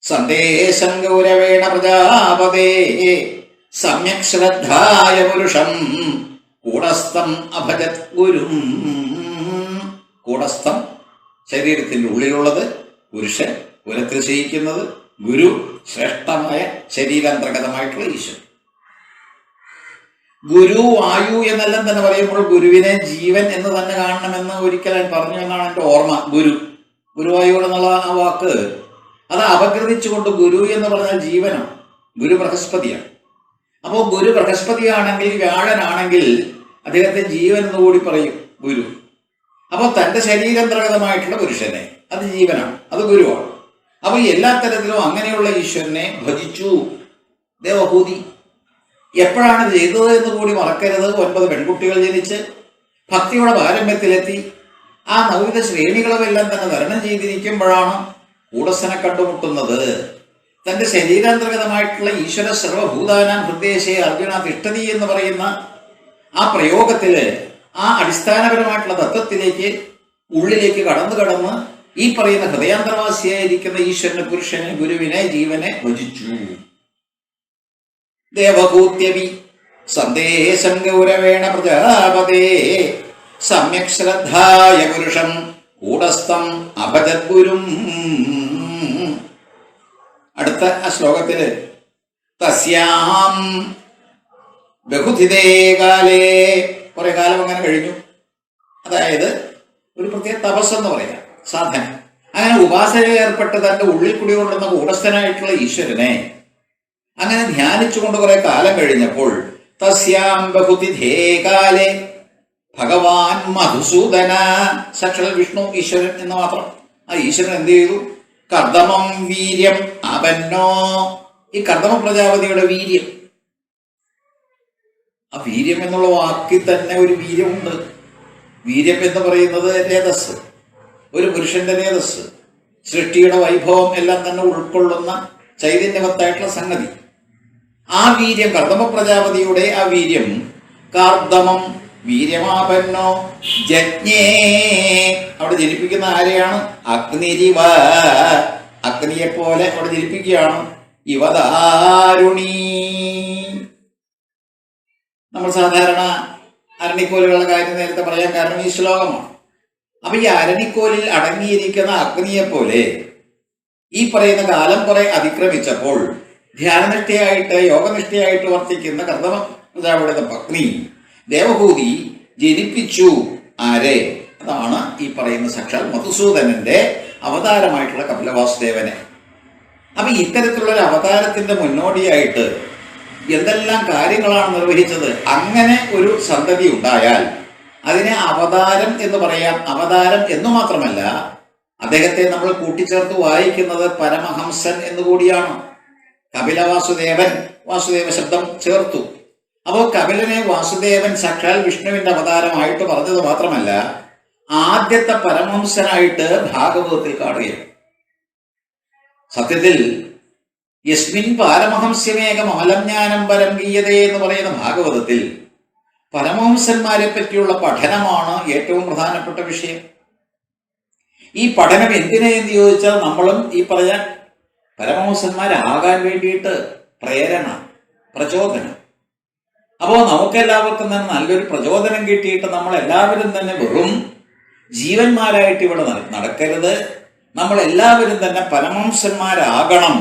സന്ദേശം ഗൗരവേണ പ്രജാപതേ സമ്യക് ശ്രദ്ധായ പുരുഷം കൂടസ്ഥം അഭജത് ഗുരും. കൂടസ്ഥം ശരീരത്തിന്റെ ഉള്ളിലുള്ളത്, പുരുഷൻ കുലത്തിൽ ശയിക്കുന്നത്, ഗുരു ശ്രേഷ്ഠമായ ശരീരാന്തർഗതമായിട്ടുള്ള ഈശ്വരൻ. ഗുരു വായു എന്നെല്ലാം തന്നെ പറയുമ്പോൾ ഗുരുവിനെ ജീവൻ എന്ന് തന്നെ കാണണമെന്ന് ഒരിക്കൽ ഞാൻ പറഞ്ഞു എന്നാണ് എൻ്റെ ഓർമ്മ. ഗുരുവായൂർ എന്നുള്ള ആ വാക്ക് അത് അപഗ്രഥിച്ചുകൊണ്ട് ഗുരു എന്ന് പറഞ്ഞാൽ ജീവനാണ്, ഗുരു ബൃഹസ്പതിയാണ്. അപ്പോൾ ഗുരു ബൃഹസ്പതിയാണെങ്കിൽ വ്യാഴനാണെങ്കിൽ അദ്ദേഹത്തെ ജീവൻ എന്ന് കൂടി പറയും ഗുരു. അപ്പോൾ തൻ്റെ ശരീരാന്തർഗതമായിട്ടുള്ള പുരുഷനെ അത് ജീവനാണ്, അത് ഗുരുവാണ്. അപ്പോൾ എല്ലാ തരത്തിലും അങ്ങനെയുള്ള ഈശ്വരനെ ഭജിച്ചു ദേവഹൂതി. എപ്പോഴാണ് ചെയ്തത് എന്ന് കൂടി മറക്കരുത്. 9 പെൺകുട്ടികൾ ജനിച്ച് ഭക്തിയുടെ പാരമ്യത്തിലെത്തി ആ നവവിധ ശ്രേണികളുമെല്ലാം തന്നെ തരണം ചെയ്തിരിക്കുമ്പോഴാണ് കൂടസ്ഥനെ കണ്ടുമുട്ടുന്നത്. തന്റെ ശരീരാന്തർഗതമായിട്ടുള്ള ഈശ്വര സർവഭൂതാനാം ഹൃദയശേ അർജുന തിഷ്ഠതി എന്ന് പറയുന്ന ആ പ്രയോഗത്തില് ആ അടിസ്ഥാനപരമായിട്ടുള്ള തത്വത്തിലേക്ക് ഉള്ളിലേക്ക് കടന്ന് ഈ പറയുന്ന ഹൃദയാന്തർവാസിയായിരിക്കുന്ന ഈശ്വരനെ, പുരുഷനെ, ഗുരുവിനെ, ജീവനെ ഭജിച്ചു. ദേവഹൂത്യപി സന്ദേശം ഗൗരവേണ പ്രജാപതേ സമ്യക് ശ്രദ്ധായ പുരുഷം കൂടസ്ഥം അഭജത് ഗുരും. അടുത്ത ആ ശ്ലോകത്തില് തസ്യാം ബഹുധിതേ കാലേ, കുറെ കാലം അങ്ങനെ കഴിഞ്ഞു. അതായത് ഒരു പ്രത്യേക തപസ്സെന്ന് പറയാം, സാധന. അങ്ങനെ ഉപാസനയിൽ ഏർപ്പെട്ട് തന്റെ ഉള്ളിൽ കുടികൊള്ളുന്ന കൂടസ്ഥനായിട്ടുള്ള ഈശ്വരനെ അങ്ങനെ ധ്യാനിച്ചുകൊണ്ട് കുറെ കാലം കഴിഞ്ഞപ്പോൾ തസ്യാം ബഹുതിഥേ കാലേ ഭഗവാൻ മധുസൂദന, സാക്ഷാൽ വിഷ്ണു ഈശ്വരൻ എന്ന് മാത്രം. ആ ഈശ്വരൻ എന്ത് ചെയ്തു? കർദമം വീര്യം അവന്നോ. ഈ കർദമ പ്രജാപതിയുടെ വീര്യം, ആ വീര്യം എന്നുള്ള വാക്കിൽ തന്നെ ഒരു വീര്യമുണ്ട്. വീര്യം എന്ന് പറയുന്നത് രേതസ്, ഒരു പുരുഷന്റെ രേതസ്, സൃഷ്ടിയുടെ വൈഭവം എല്ലാം തന്നെ ഉൾക്കൊള്ളുന്ന ചൈതന്യവത്തായിട്ടുള്ള സംഗതി. ആ വീര്യം, കർദമ പ്രജാപതിയുടെ ആ വീര്യം, കാർദമം വീര്യമാപന്നോ ജജ്ഞേ. അവിടെ ജനിപ്പിക്കുന്ന ആരെയാണ്? അഗ്നിരിവ, അഗ്നിയെ പോലെ അവിടെ ജനിപ്പിക്കുകയാണ്. ഇവദാരുണി. നമ്മൾ സാധാരണ അരണിക്കോലുകളുടെ കാര്യം നേരത്തെ പറയാൻ കാരണം ഈ ശ്ലോകമാണ്. അപ്പൊ ഈ അരണിക്കോലിൽ അടങ്ങിയിരിക്കുന്ന അഗ്നിയെ പോലെ ഈ പറയുന്ന കാലം കുറെ അതിക്രമിച്ചപ്പോൾ ധ്യാനനിഷ്ഠയായിട്ട് യോഗനിഷ്ഠയായിട്ട് വർത്തിക്കുന്ന കർദമ പ്രജാപതിയുടെ പത്നി ദേവഹൂതി ജനിപ്പിച്ചു. ആരെ? അതാണ് ഈ പറയുന്ന സാക്ഷാൽ മധുസൂദനന്റെ അവതാരമായിട്ടുള്ള കപിലവാസുദേവനെ. അപ്പൊ ഇത്തരത്തിലുള്ള ഒരു അവതാരത്തിന്റെ മുന്നോടിയായിട്ട് എന്തെല്ലാം കാര്യങ്ങളാണ് നിർവഹിച്ചത്. അങ്ങനെ ഒരു സന്തതി ഉണ്ടായാൽ അതിനെ അവതാരം എന്ന് പറയാം. അവതാരം എന്നു മാത്രമല്ല, അദ്ദേഹത്തെ നമ്മൾ കൂട്ടിച്ചേർത്ത് വായിക്കുന്നത് പരമഹംസൻ എന്നുകൂടിയാണ്. കപിലവാസുദേവൻ, വാസുദേവ ശബ്ദം ചേർത്തു. അപ്പോൾ കപിലനെ വാസുദേവൻ സാക്ഷാൽ വിഷ്ണുവിന്റെ അവതാരമായിട്ട് പറഞ്ഞത് മാത്രമല്ല, ആദ്യത്തെ പരമഹംസനായിട്ട് ഭാഗവതത്തിൽ കാണുകയാണ്. സത്യത്തിൽ യസ്മിൻ പാരമഹംസ്യമേകം അമലം ജ്ഞാനം പരം ഗീയതേ എന്ന് പറയുന്ന ഭാഗവതത്തിൽ പരമഹംസന്മാരെ പറ്റിയുള്ള പഠനമാണ് ഏറ്റവും പ്രധാനപ്പെട്ട വിഷയം. ഈ പഠനം എന്തിനെന്ന് ചോദിച്ചാൽ നമ്മളും ഈ പറഞ്ഞ പരമഹംസന്മാരാകാൻ വേണ്ടിയിട്ട് പ്രേരണ, പ്രചോദനം. അപ്പോൾ നമുക്കെല്ലാവർക്കും തന്നെ നല്ലൊരു പ്രചോദനം കിട്ടിയിട്ട് നമ്മളെല്ലാവരും തന്നെ വെറും ജീവന്മാരായിട്ട് ഇവിടെ നടക്കരുത്, നമ്മളെല്ലാവരും തന്നെ പരമഹംസന്മാരാകണം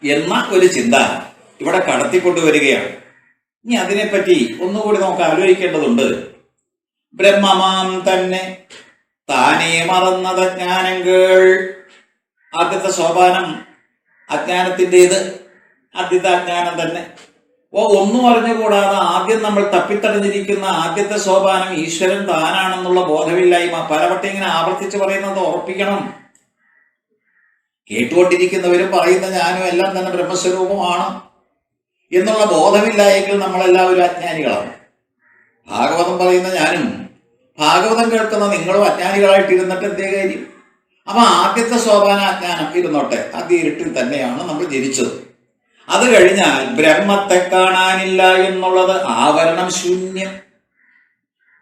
എന്ന ഒരു ചിന്ത ഇവിടെ കടത്തിക്കൊണ്ടുവരികയാണ്. ഇനി അതിനെപ്പറ്റി ഒന്നുകൂടി നമുക്ക് ആലോചിക്കേണ്ടതുണ്ട്. ബ്രഹ്മമാം തന്നെ താനേ മറന്നത് അജ്ഞാനങ്ങൾ. ആദ്യത്തെ സോപാനം അജ്ഞാനത്തിൻ്റെത്, ആദ്യത്തെ അജ്ഞാനം തന്നെ. ഒന്നും അറിഞ്ഞുകൂടാതെ ആദ്യം നമ്മൾ തപ്പിത്തടഞ്ഞിരിക്കുന്ന ആദ്യത്തെ സോപാനം ഈശ്വരൻ താനാണെന്നുള്ള ബോധമില്ലായ്മ. പലവട്ടം ഇങ്ങനെ ആവർത്തിച്ച് പറയുന്നത് ഓർപ്പിക്കണം. കേട്ടുകൊണ്ടിരിക്കുന്നവരും പറയുന്ന ഞാനും എല്ലാം തന്നെ ബ്രഹ്മസ്വരൂപമാണ് എന്നുള്ള ബോധമില്ലായെങ്കിൽ നമ്മളെല്ലാവരും അജ്ഞാനികളാണ്. ഭാഗവതം പറയുന്ന ഞാനും ഭാഗവതം കേൾക്കുന്ന നിങ്ങളും അജ്ഞാനികളായിട്ടിരുന്നിട്ട് എന്തേ കാര്യം? അപ്പൊ ആദ്യത്തെ സോപാന അജ്ഞാനം ഇരുന്നോട്ടെ, ആദ്യ ഇരുട്ടിൽ തന്നെയാണ് നമ്മൾ ജനിച്ചത്. അത് കഴിഞ്ഞാൽ ബ്രഹ്മത്തെ കാണാനില്ല എന്നുള്ളത് ആവരണം ശൂന്യം.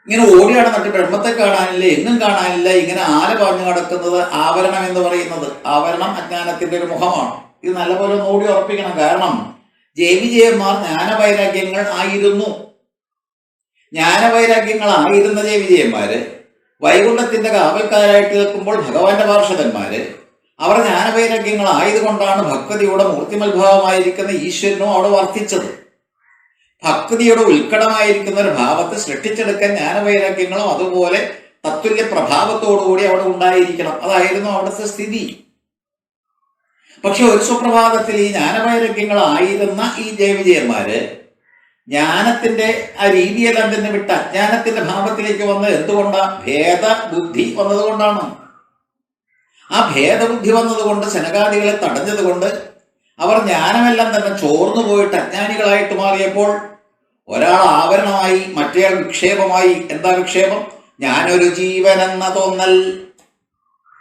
ഇങ്ങനെ ഓടി നടന്നിട്ട് ബ്രഹ്മത്തെ കാണാനില്ല, എങ്ങും കാണാനില്ല, ഇങ്ങനെ ആല പറഞ്ഞു നടക്കുന്നത് ആവരണം എന്ന് പറയുന്നത്. ആവരണം അജ്ഞാനത്തിന്റെ ഒരു മുഖമാണ്. ഇത് നല്ലപോലെ ഒന്ന് ഓടി ഉറപ്പിക്കണം. കാരണം ജയവിജയന്മാർ ജ്ഞാനവൈരാഗ്യങ്ങൾ ആയിരുന്നു. ജ്ഞാനവൈരാഗ്യങ്ങളായിരുന്ന ജയവിജയന്മാര് വൈകുണ്ഠത്തിന്റെ കാവൽക്കാരായിട്ട് നിൽക്കുമ്പോൾ ഭഗവാന്റെ പാർഷദന്മാര് അവർ ജ്ഞാനവൈരാഗ്യങ്ങളായതുകൊണ്ടാണ് ഭക്തിയുടെ മൂർത്തിമൽഭാവമായിരിക്കുന്ന ഈശ്വരനും അവിടെ വർത്തിച്ചത്. ഭക്തിയുടെ ഉത്കടമായിരിക്കുന്ന ഒരു ഭാവത്തെ സൃഷ്ടിച്ചെടുക്കാൻ ജ്ഞാനവൈരാഗ്യങ്ങളും അതുപോലെ തത്തുല്യ പ്രഭാവത്തോടുകൂടി അവിടെ ഉണ്ടായിരിക്കണം. അതായിരുന്നു അവിടുത്തെ സ്ഥിതി. പക്ഷെ ഒരു സുപ്രഭാതത്തിൽ ഈ ജ്ഞാനവൈരാഗ്യങ്ങളായിരുന്ന ഈ ജയവിജയന്മാര് ജ്ഞാനത്തിന്റെ ആ രീതിയെല്ലാം തന്നെ വിട്ട് അജ്ഞാനത്തിന്റെ ഭാവത്തിലേക്ക് വന്നത് എന്തുകൊണ്ടാ? ഭേദബുദ്ധി വന്നതുകൊണ്ടാണ്. ആ ഭേദബുദ്ധി വന്നതുകൊണ്ട് ശനകാദികളെ തടഞ്ഞതുകൊണ്ട് അവർ ജ്ഞാനമെല്ലാം തന്നെ ചോർന്നു പോയിട്ട് അജ്ഞാനികളായിട്ട് മാറിയപ്പോൾ ഒരാൾ ആവരണമായി, മറ്റേയാൾ വിക്ഷേപമായി. എന്താ വിക്ഷേപം? ഞാനൊരു ജീവൻ എന്ന തോന്നൽ,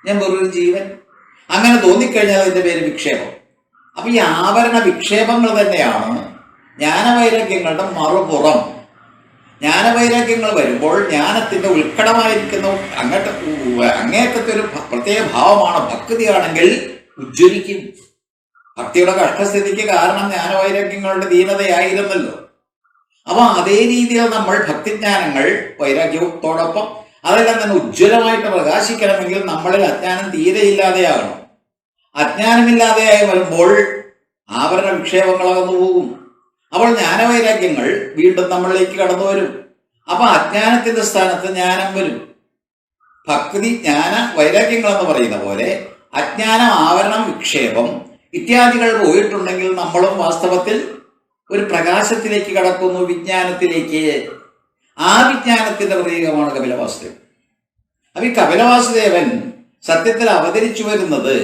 ഞാൻ വെറൊരു ജീവൻ, അങ്ങനെ തോന്നിക്കഴിഞ്ഞാൽ അതിന്റെ പേര് വിക്ഷേപം. അപ്പൊ ഈ ആവരണ വിക്ഷേപങ്ങൾ തന്നെയാണ് ജ്ഞാനവൈരാഗ്യങ്ങളുടെ മറുപുറം. ജ്ഞാനവൈരാഗ്യങ്ങൾ വരുമ്പോൾ ജ്ഞാനത്തിന്റെ ഉത്കടമായിരിക്കുന്ന അങ്ങേറ്റത്തെ ഒരു പ്രത്യേക ഭാവമാണ് ഭക്തിയാണെങ്കിൽ ഉജ്ജ്വലിക്കും. ഭക്തിയുടെ കഷ്ടസ്ഥിതിക്ക് കാരണം ജ്ഞാനവൈരാഗ്യങ്ങളുടെ ദീനതയായിരുന്നല്ലോ. അപ്പൊ അതേ രീതിയിൽ നമ്മൾ ഭക്തിജ്ഞാനങ്ങൾ വൈരാഗ്യത്തോടൊപ്പം അതെല്ലാം തന്നെ ഉജ്ജ്വലമായിട്ട് പ്രകാശിക്കണമെങ്കിൽ നമ്മളിൽ അജ്ഞാനം തീരെയില്ലാതെയാകണം. അജ്ഞാനമില്ലാതെയായി വരുമ്പോൾ ആവരണ വിക്ഷേപങ്ങളകന്നു പോകും. അപ്പോൾ ജ്ഞാനവൈരാഗ്യങ്ങൾ വീണ്ടും നമ്മളിലേക്ക് കടന്നു വരും. അപ്പൊ അജ്ഞാനത്തിന്റെ സ്ഥാനത്ത് ജ്ഞാനം വരും. ഭക്തി ജ്ഞാന വൈരാഗ്യങ്ങൾ എന്ന് പറയുന്ന പോലെ അജ്ഞാനം, ആവരണം, വിക്ഷേപം ഇത്യാദികൾ പോയിട്ടുണ്ടെങ്കിൽ നമ്മളും വാസ്തവത്തിൽ ഒരു പ്രകാശത്തിലേക്ക് കടക്കുന്നു, വിജ്ഞാനത്തിലേക്ക്. ആ വിജ്ഞാനത്തിന്റെ പ്രതീകമാണ് കപിലവാസുദേവൻ. അപ്പൊ ഈ കപിലവാസുദേവൻ സത്യത്തിൽ അവതരിച്ചു വരുന്നത്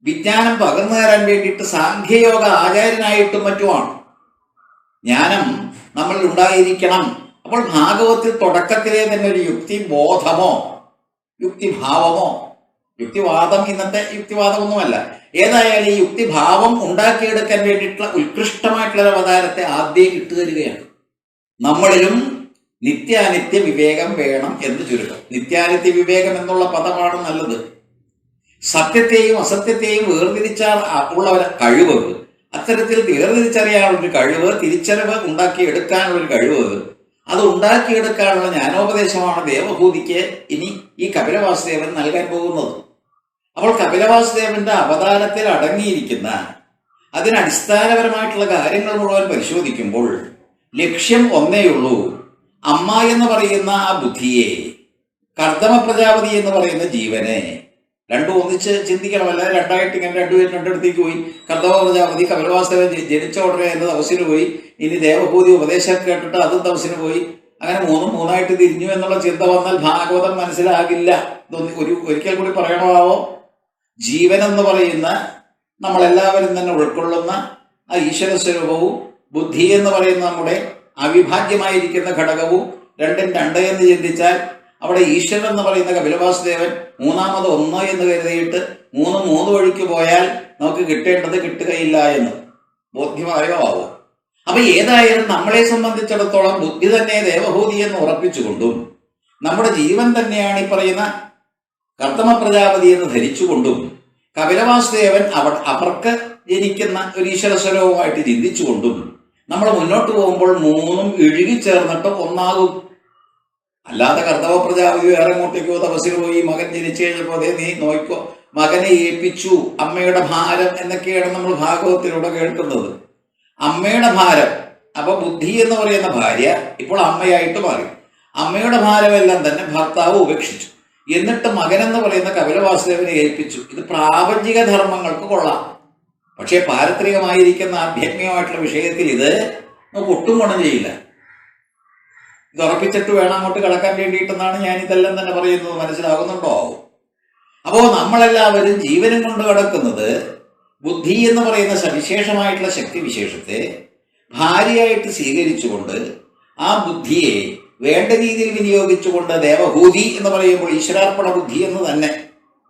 വിജ്ഞാനം പകർന്നു തരാൻ വേണ്ടിയിട്ട് സാഖ്യയോഗ ആചാര്യനായിട്ടും മറ്റുമാണ്. ജ്ഞാനം നമ്മളിൽ ഉണ്ടായിരിക്കണം. അപ്പോൾ ഭാഗവത്തിൽ തുടക്കത്തിലെ തന്നെ ഒരു യുക്തിബോധമോ യുക്തിഭാവമോ, യുക്തിവാദം ഇന്നത്തെ യുക്തിവാദമൊന്നുമല്ല, ഏതായാലും ഈ യുക്തിഭാവം ഉണ്ടാക്കിയെടുക്കാൻ വേണ്ടിയിട്ടുള്ള ഉത്കൃഷ്ടമായിട്ടുള്ള അവതാരത്തെ ആദ്യം ഇട്ടുതരികയാണ്. നമ്മളിലും നിത്യാനിത്യ വിവേകം വേണം എന്ന് ചുരുക്കം. നിത്യാനിത്യ വിവേകം എന്നുള്ള പദമാണ് നല്ലത്. സത്യത്തെയും അസത്യത്തെയും വേർതിരിച്ചാൽ ഉള്ള കഴിവ്, അത്തരത്തിൽ വേർതിരിച്ചറിയാനുള്ളൊരു കഴിവ്, തിരിച്ചറിവ് ഉണ്ടാക്കിയെടുക്കാനുള്ളൊരു കഴിവ്, അത് ഉണ്ടാക്കിയെടുക്കാനുള്ള ജ്ഞാനോപദേശമാണ് ദേവഭൂതിക്ക് ഇനി ഈ കപിലവാസുദേവൻ നൽകാൻ പോകുന്നത്. അപ്പോൾ കപിലവാസുദേവന്റെ അവതാരത്തിൽ അടങ്ങിയിരിക്കുന്ന അതിനടിസ്ഥാനപരമായിട്ടുള്ള കാര്യങ്ങൾ മുഴുവൻ പരിശോധിക്കുമ്പോൾ ലക്ഷ്യം ഒന്നേയുള്ളൂ. അമ്മ എന്ന് പറയുന്ന ആ ബുദ്ധിയെ, കർദമ പ്രജാപതി എന്ന് പറയുന്ന ജീവനെ, രണ്ടും ഒന്നിച്ച് ചിന്തിക്കണമല്ല. രണ്ടായിട്ട് ഇങ്ങനെ രണ്ടുപേരും രണ്ടിടത്തേക്ക് പോയി. കർദമ പ്രജാപതി കപിലവാസുദേവൻ ജനിച്ച ഉടനെ എന്റെ തപസ്സിന് പോയി, ഇനി ദേവഭൂതി ഉപദേശം കേട്ടിട്ട് അതും തപസ്സിന് പോയി. അങ്ങനെ മൂന്നായിട്ട് തിരിഞ്ഞു എന്നുള്ള ചിന്ത വന്നാൽ ഭാഗവതം മനസ്സിലാകില്ല. ഒരിക്കൽ കൂടി പറയണമാവോ? ജീവൻ എന്ന് പറയുന്ന നമ്മളെല്ലാവരും തന്നെ ഉൾക്കൊള്ളുന്ന ആ ഈശ്വര സ്വരൂപവും ബുദ്ധി എന്ന് പറയുന്ന നമ്മുടെ അവിഭാജ്യമായിരിക്കുന്ന ഘടകവും രണ്ടും രണ്ട് എന്ന് ചിന്തിച്ചാൽ അവിടെ ഈശ്വരൻ എന്ന് പറയുന്ന കപിലവാസുദേവൻ മൂന്നാമത് ഒന്ന് എന്ന് കരുതിയിട്ട് മൂന്ന് വഴിക്ക് പോയാൽ നമുക്ക് കിട്ടേണ്ടത് കിട്ടുകയില്ല എന്ന് ബോധ്യമായോ ആവോ? അപ്പൊ ഏതായാലും നമ്മളെ സംബന്ധിച്ചിടത്തോളം ബുദ്ധി തന്നെ ദേവഹൂതി എന്ന് ഉറപ്പിച്ചുകൊണ്ടും നമ്മുടെ ജീവൻ തന്നെയാണ് ഈ പറയുന്ന കർത്തമ പ്രജാപതി എന്ന് ധരിച്ചുകൊണ്ടും കപിലവാസുദേവൻ അവർക്ക് ജനിക്കുന്ന ഒരു ഈശ്വരസ്വരവുമായിട്ട് ചിന്തിച്ചുകൊണ്ടും നമ്മൾ മുന്നോട്ട് പോകുമ്പോൾ മൂന്നും ഇഴുകിച്ചേർന്നിട്ട് ഒന്നാകും. അല്ലാതെ കർത്തവ പ്രജാപതി വേറെ എങ്ങോട്ടേക്കോ തപസ്സിൽ പോയി മകൻ ജനിച്ചു കഴിഞ്ഞപ്പോൾ അതേ നീ നോക്കോ മകനെ ഏൽപ്പിച്ചു അമ്മയുടെ ഭാരം എന്നൊക്കെയാണ് നമ്മൾ ഭാഗവത്തിലൂടെ കേൾക്കുന്നത്. അമ്മയുടെ ഭാരം, അപ്പൊ ബുദ്ധി എന്ന് പറയുന്ന ഭാര്യ ഇപ്പോൾ അമ്മയായിട്ട് മാറി. അമ്മയുടെ ഭാരമെല്ലാം തന്നെ ഭർത്താവ് ഉപേക്ഷിച്ചു. എന്നിട്ട് മകൻ എന്ന് പറയുന്ന കപിലവാസുദേവനെ ഏൽപ്പിച്ചു. ഇത് പ്രാപഞ്ചിക ധർമ്മങ്ങൾക്ക് കൊള്ളാം. പക്ഷേ പാരത്രികമായിരിക്കുന്ന ആധ്യാത്മികമായിട്ടുള്ള വിഷയത്തിൽ ഇത് നമുക്ക് ഒട്ടും ഗുണം ചെയ്യില്ല. ഇത് ഉറപ്പിച്ചിട്ട് വേണം അങ്ങോട്ട് കടക്കാൻ വേണ്ടിയിട്ടെന്നാണ് ഞാൻ ഇതെല്ലാം തന്നെ പറയുന്നത്. മനസ്സിലാകുന്നുണ്ടോ? അപ്പോ നമ്മളെല്ലാവരും ജീവനും കൊണ്ട് കിടക്കുന്നത് ബുദ്ധി എന്ന് പറയുന്ന സവിശേഷമായിട്ടുള്ള ശക്തിവിശേഷത്തെ ഭാര്യയായിട്ട് സ്വീകരിച്ചുകൊണ്ട് ആ ബുദ്ധിയെ വേണ്ട രീതിയിൽ വിനിയോഗിച്ചുകൊണ്ട് ദേവഹൂതി എന്ന് പറയുമ്പോൾ ഈശ്വരാർപ്പണ ബുദ്ധി എന്ന് തന്നെ,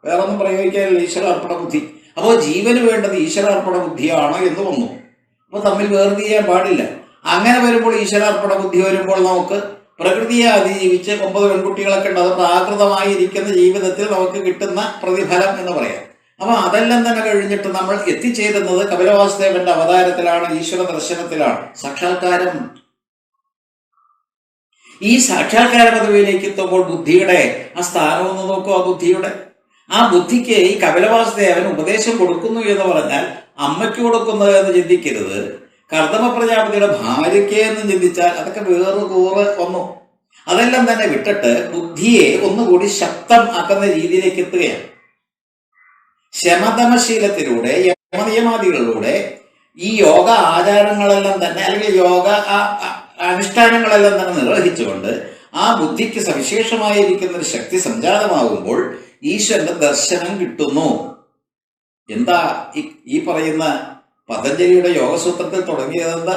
വേറൊന്നും പ്രയോഗിക്കാനില്ല, ഈശ്വരാർപ്പണ ബുദ്ധി. അപ്പോൾ ജീവന് വേണ്ടത് ഈശ്വരാർപ്പണ ബുദ്ധിയാണ് എന്ന് വന്നു. അപ്പോൾ തമ്മിൽ വേർതിരിയാൻ പാടില്ല. അങ്ങനെ വരുമ്പോൾ ഈശ്വരാർപ്പണ ബുദ്ധി വരുമ്പോൾ നമുക്ക് പ്രകൃതിയെ അതിജീവിച്ച് 9 പെൺകുട്ടികളൊക്കെ ഉണ്ട്. അത് പ്രാകൃതമായിരിക്കുന്ന ജീവിതത്തിൽ നമുക്ക് കിട്ടുന്ന പ്രതിഫലം എന്ന് പറയാം. അപ്പൊ അതെല്ലാം തന്നെ കഴിഞ്ഞിട്ട് നമ്മൾ എത്തിച്ചേരുന്നത് കപിലവാസുദേവന്റെ അവതാരത്തിലാണ്, ഈശ്വര ദർശനത്തിലാണ്, സാക്ഷാത്കാരം. ഈ സാക്ഷാത്കാര പദവിയിലേക്ക് എത്തുമ്പോൾ ബുദ്ധിയുടെ ആ സ്ഥാനം ഒന്ന് നോക്കൂ. ആ ബുദ്ധിക്ക് ഈ കപിലവാസുദേവൻ ഉപദേശം കൊടുക്കുന്നു എന്ന് പറഞ്ഞാൽ അമ്മയ്ക്ക് കൊടുക്കുന്നത് എന്ന് ചിന്തിക്കരുത്, കർദമ പ്രജാപതിയുടെ ഭാര്യയ്ക്ക് എന്ന് ചിന്തിച്ചാൽ അതൊക്കെ വേറെ കൂറ് ഒന്നു. അതെല്ലാം തന്നെ വിട്ടിട്ട് ബുദ്ധിയെ ഒന്നുകൂടി ശക്തം ആക്കുന്ന രീതിയിലേക്ക് എത്തുകയാണ്. ശമതമശീലത്തിലൂടെ യമനിയമാദികളിലൂടെ ഈ യോഗ ആചാരങ്ങളെല്ലാം തന്നെ അല്ലെങ്കിൽ യോഗ അനുഷ്ഠാനങ്ങളെല്ലാം തന്നെ നിർവഹിച്ചുകൊണ്ട് ആ ബുദ്ധിക്ക് സവിശേഷമായിരിക്കുന്ന ഒരു ശക്തി സംജാതമാകുമ്പോൾ ഈശ്വരന്റെ ദർശനം കിട്ടുന്നു. എന്താ ഈ പറയുന്ന പതഞ്ജലിയുടെ യോഗസൂത്രത്തിൽ തുടങ്ങിയതെന്താ?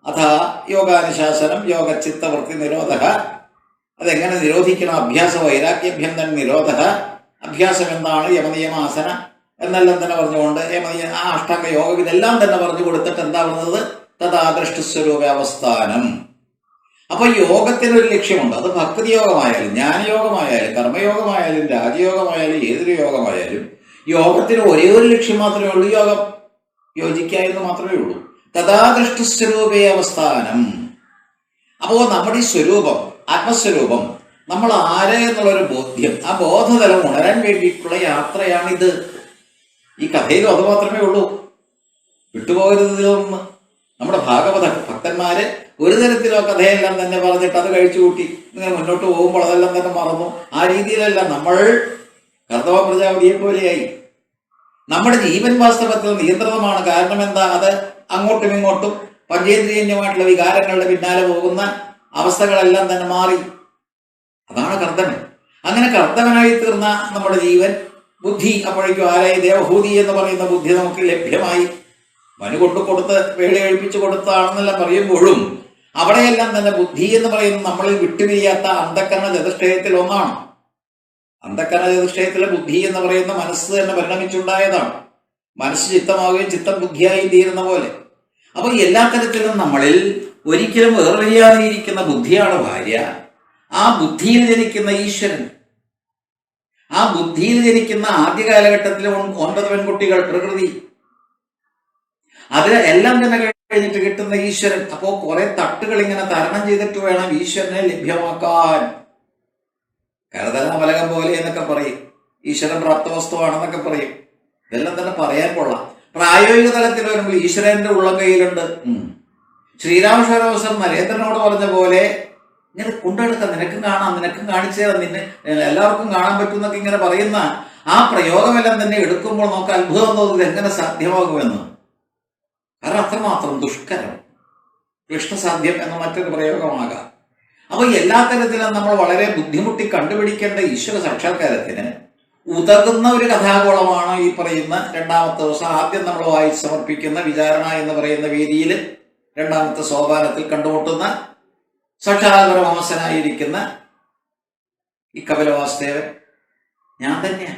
അഥാ യോഗാനുശാസനം യോഗചിത്തവൃത്തി നിരോധ. അതെങ്ങനെ നിരോധിക്കണം? അഭ്യാസ വൈരാഗ്യഭ്യം തന്നെ നിരോധ. അഭ്യാസം എന്താണ്? യമനിയമാസന എന്നെല്ലാം തന്നെ പറഞ്ഞുകൊണ്ട് ആ അഷ്ടാംഗ യോഗം ഇതെല്ലാം തന്നെ പറഞ്ഞു കൊടുത്തിട്ട് എന്താ പറഞ്ഞത്? തഥാദൃഷ്ടസ്വരൂപാവസ്ഥാനം. അപ്പൊ യോഗത്തിനൊരു ലക്ഷ്യമുണ്ട്. അത് ഭക്തി യോഗമായാലും ജ്ഞാനയോഗമായാലും കർമ്മയോഗമായാലും രാജയോഗമായാലും ഏതൊരു യോഗമായാലും യോഗത്തിന് ഒരേ ഒരു ലക്ഷ്യം മാത്രമേ ഉള്ളൂ, യോഗം യോജിക്കുക എന്ന് മാത്രമേ ഉള്ളൂ. തഥാദൃഷ്ടസ്വരൂപേ അവസ്ഥാനം. അപ്പോ നമ്മുടെ ഈ സ്വരൂപം, ആത്മസ്വരൂപം, നമ്മൾ ആര് എന്നുള്ളൊരു ബോധ്യം, ആ ബോധതലം ഉണരാൻ വേണ്ടിയിട്ടുള്ള യാത്രയാണിത്. ഈ കഥയിലും അത് മാത്രമേ ഉള്ളൂ, വിട്ടുപോകരുതെന്ന്. നമ്മുടെ ഭാഗവത ഭക്തന്മാര് ഒരു തരത്തിലോ കഥയെല്ലാം തന്നെ പറഞ്ഞിട്ട് അത് കഴിച്ചു കൂട്ടി ഇങ്ങനെ മുന്നോട്ട് പോകുമ്പോൾ അതെല്ലാം തന്നെ മറന്നു. ആ രീതിയിലല്ല നമ്മൾ കർദമ പ്രജാപതിയെ പോലെയായി. നമ്മുടെ ജീവൻ വാസ്തവത്തിൽ നിയന്ത്രണമാണ്. കാരണം എന്താ? അത് അങ്ങോട്ടും ഇങ്ങോട്ടും പഞ്ചേന്ദ്രിയന്യമായിട്ടുള്ള വികാരങ്ങളുടെ പിന്നാലെ പോകുന്ന അവസ്ഥകളെല്ലാം തന്നെ മാറി. അതാണ് കർദമൻ. അങ്ങനെ കർദമനായി തീർന്ന നമ്മുടെ ജീവൻ ബുദ്ധി അപ്പോഴേക്കും ആരായി? ദേവഹൂതി എന്ന് പറയുന്ന ബുദ്ധി നമുക്ക് ലഭ്യമായി. മനു കൊടുത്ത് വേളി കഴിപ്പിച്ചു കൊടുത്താണെന്നെല്ലാം പറയുമ്പോഴും അവിടെയെല്ലാം തന്നെ ബുദ്ധി എന്ന് പറയുന്നത് നമ്മളിൽ വിട്ടുപിരിയാത്ത അന്ധക്കരണ ചതുഷ്ടയത്തിൽ ഒന്നാണ്. അന്ധക്കരണ ചതുഷ്ടയത്തിലെ ബുദ്ധി എന്ന് പറയുന്ന മനസ്സ് തന്നെ പരിണമിച്ചുണ്ടായതാണ്. മനസ്സ് ചിത്തമാവുകയും ചിത്തം ബുദ്ധിയായി തീരുന്ന പോലെ. അപ്പൊ എല്ലാ തരത്തിലും നമ്മളിൽ ഒരിക്കലും വേർവരിയാതെയിരിക്കുന്ന ബുദ്ധിയാണ് ഭാര്യ. ആ ബുദ്ധിയിൽ ജനിക്കുന്ന ഈശ്വരൻ, ആ ബുദ്ധിയിൽ ജനിക്കുന്ന ആദ്യ കാലഘട്ടത്തിലെ 9 പെൺകുട്ടികൾ, പ്രകൃതി, അതിൽ എല്ലാം തന്നെ കഴിഞ്ഞിട്ട് കിട്ടുന്ന ഈശ്വരൻ. അപ്പോ കുറെ തട്ടുകൾ ഇങ്ങനെ തരണം ചെയ്തിട്ട് വേണം ഈശ്വരനെ ലഭ്യമാക്കാൻ. കരതലാമലകം പോലെ എന്നൊക്കെ പറയും, ഈശ്വരൻ പ്രാപ്തവസ്തുവാണെന്നൊക്കെ പറയും. ഇതെല്ലാം തന്നെ പറയാൻ കൊള്ളാം. പ്രായോഗിക തലത്തിൽ വരുമ്പോൾ ഈശ്വരന്റെ ഉള്ളം കയ്യിലുണ്ട്. ശ്രീരാമശോരവസർ നരേന്ദ്രനോട് പറഞ്ഞ പോലെ ഇങ്ങനെ കൊണ്ടെടുക്കാം, നിനക്കും കാണാം, നിനക്കും കാണിച്ചു തരാം, നിന്നെ എല്ലാവർക്കും കാണാൻ പറ്റുന്നൊക്കെ ഇങ്ങനെ പറയുന്ന ആ പ്രയോഗമെല്ലാം തന്നെ എടുക്കുമ്പോൾ നമുക്ക് അത്ഭുതം തോന്നുന്നത് എങ്ങനെ സാധ്യമാകുമെന്ന്. കാരണം അത്രമാത്രം ദുഷ്കരം, കൃഷ്ണസാധ്യം എന്ന മറ്റൊരു പ്രയോഗമാകാം. അപ്പൊ എല്ലാ തരത്തിലും നമ്മൾ വളരെ ബുദ്ധിമുട്ടി കണ്ടുപിടിക്കേണ്ട ഈശ്വര സാക്ഷാത്കാരത്തിന് ഉതകുന്ന ഒരു കഥാഗോളമാണ് ഈ പറയുന്ന 2ാമത്തെ ദിവസം ആദ്യം നമ്മൾ വായിച്ച് സമർപ്പിക്കുന്ന വിചാരണ എന്ന് പറയുന്ന വേദിയിൽ 2ാമത്തെ സോപാനത്തിൽ കണ്ടുമുട്ടുന്ന സാക്ഷാത്പരമാസനായിരിക്കുന്ന ഈ കപിലവാസുദേവൻ ഞാൻ തന്നെയാ,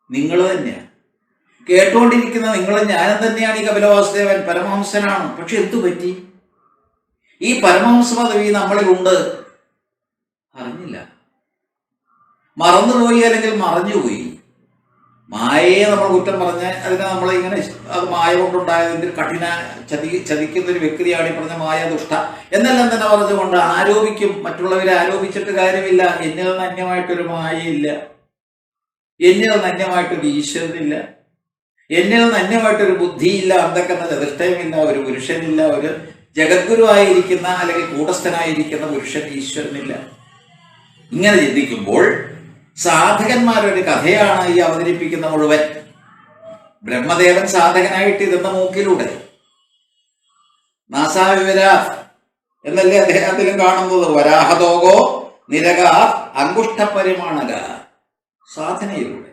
നിങ്ങൾ തന്നെയാ. കേട്ടുകൊണ്ടിരിക്കുന്ന നിങ്ങളും ഞാനും തന്നെയാണ് ഈ കപിലവാസുദേവൻ, പരമഹംസനാണ്. പക്ഷെ എന്തു പറ്റി? ഈ പരമഹംസ പദവി നമ്മളിലുണ്ട്, അറിഞ്ഞില്ല, മറന്നുപോയി, അല്ലെങ്കിൽ മറഞ്ഞുപോയി. മായയെ നമ്മൾ കുറ്റം പറഞ്ഞ് അതിനെ നമ്മൾ ഇങ്ങനെ അത് മായ കൊണ്ടുണ്ടായതിന്റെ കഠിന ചതിക്കുന്ന ഒരു വ്യക്തിയാണ് ഈ പറഞ്ഞ മായ, ദുഷ്ട എന്നെല്ലാം തന്നെ പറഞ്ഞുകൊണ്ട് ആരോപിക്കും. മറ്റുള്ളവരെ ആരോപിച്ചിട്ട് കാര്യമില്ല. എന്നിൽ നിന്ന് അന്യമായിട്ടൊരു മായയില്ല, എന്നിൽ നിന്ന് അന്യമായിട്ടൊരു ഈശ്വരനില്ല, എന്നിൽ നിന്ന് അന്യമായിട്ടൊരു ബുദ്ധിയില്ല, അന്ധക്കന്ന ചതുഷ്ടയമില്ല, ഒരു പുരുഷനില്ല, ഒരു ജഗദ്ഗുരുവായിരിക്കുന്ന അല്ലെങ്കിൽ കൂടസ്ഥനായിരിക്കുന്ന പുരുഷൻ ഈശ്വരനില്ല. ഇങ്ങനെ ചിന്തിക്കുമ്പോൾ സാധകന്മാരൊരു കഥയാണ് ഈ അവതരിപ്പിക്കുന്ന മുഴുവൻ. ബ്രഹ്മദേവൻ സാധകനായിട്ട് ഇരുന്ന മൂക്കിലൂടെ നാസാവിവര എന്നല്ലേ അദ്ദേഹത്തിലും കാണുന്നത്. വരാഹതോകോ നിരക അങ്കുഷ്ടപരിമാണക, സാധനയിലൂടെ.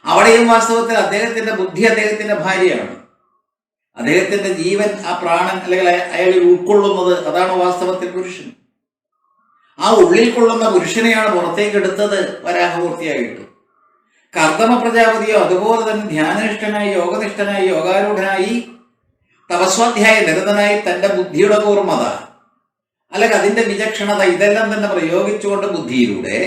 അവിടെയും വാസ്തവത്തിൽ അദ്ദേഹത്തിന്റെ ബുദ്ധി അദ്ദേഹത്തിന്റെ ഭാര്യയാണ്. അദ്ദേഹത്തിന്റെ ജീവൻ, ആ പ്രാണൻ അല്ലെങ്കിൽ അയാളിൽ ഉൾക്കൊള്ളുന്നത്, അതാണ് വാസ്തവത്തിൽ പുരുഷൻ. ആ ഉള്ളിൽ കൊള്ളുന്ന പുരുഷനെയാണ് പുറത്തേക്ക് എടുത്തത് വരാഹപൂർത്തിയായിട്ട്. കർദമ പ്രജാപതിയോ അതുപോലെ തന്നെ ധ്യാനനിഷ്ഠനായി, യോഗനിഷ്ഠനായി, യോഗാരൂഢനായി, തപസ്വാധ്യായ നിരതനായി തന്റെ ബുദ്ധിയുടെ കൂർമ്മത അല്ലെങ്കിൽ അതിന്റെ വിചക്ഷണത ഇതെല്ലാം തന്നെ പ്രയോഗിച്ചുകൊണ്ട് ബുദ്ധിയിലൂടെ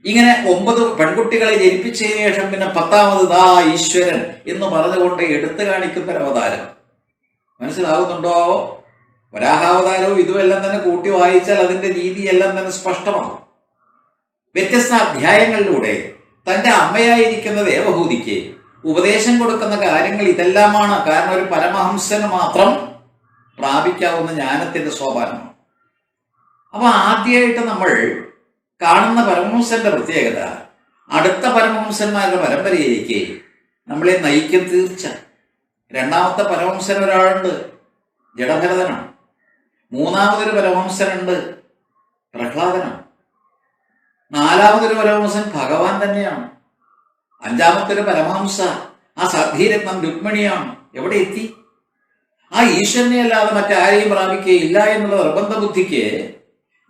ഇങ്ങനെ 9 പെൺകുട്ടികളെ ജനിപ്പിച്ചതിന് ശേഷം പിന്നെ 10ാമത് ദാ ഈശ്വരൻ എന്ന് പറഞ്ഞുകൊണ്ട് എടുത്തു കാണിക്കുന്ന ഒരു അവതാരം. മനസ്സിലാവുന്നുണ്ടോ? വരാഹാവതാരവും ഇതുമെല്ലാം തന്നെ കൂട്ടി വായിച്ചാൽ അതിന്റെ രീതിയെല്ലാം തന്നെ സ്പഷ്ടമാണ്. വ്യത്യസ്ത അധ്യായങ്ങളിലൂടെ തന്റെ അമ്മയായിരിക്കുന്ന ദേവഹൂതിക്ക് ഉപദേശം കൊടുക്കുന്ന കാര്യങ്ങൾ ഇതെല്ലാമാണ്. കാരണം ഒരു പരമഹംസന് മാത്രം പ്രാപിക്കാവുന്ന ജ്ഞാനത്തിന്റെ സോപാനമാണ്. അപ്പൊ ആദ്യമായിട്ട് നമ്മൾ കാണുന്ന പരമഹംസന്റെ പ്രത്യേകത അടുത്ത പരമഹംസന്മാരുടെ പരമ്പരയിലേക്ക് നമ്മളെ നയിക്കും തീർച്ച. രണ്ടാമത്തെ പരമഹംസൻ ഒരാളുണ്ട്, ജഡഭരതനാണ്. മൂന്നാമതൊരു പരമഹംസനുണ്ട്, പ്രഹ്ലാദനാണ്. നാലാമതൊരു പരമഹംസൻ ഭഗവാൻ തന്നെയാണ്. അഞ്ചാമത്തെ ഒരു പരമഹംസ ആ സാധ്വീരത്നം രുക്മിണിയാണ്. എവിടെ എത്തി? ആ ഈശ്വരനെ അല്ലാതെ മറ്റാരെയും പ്രാപിക്കുകയില്ല എന്നുള്ള നിർബന്ധ ബുദ്ധിക്ക്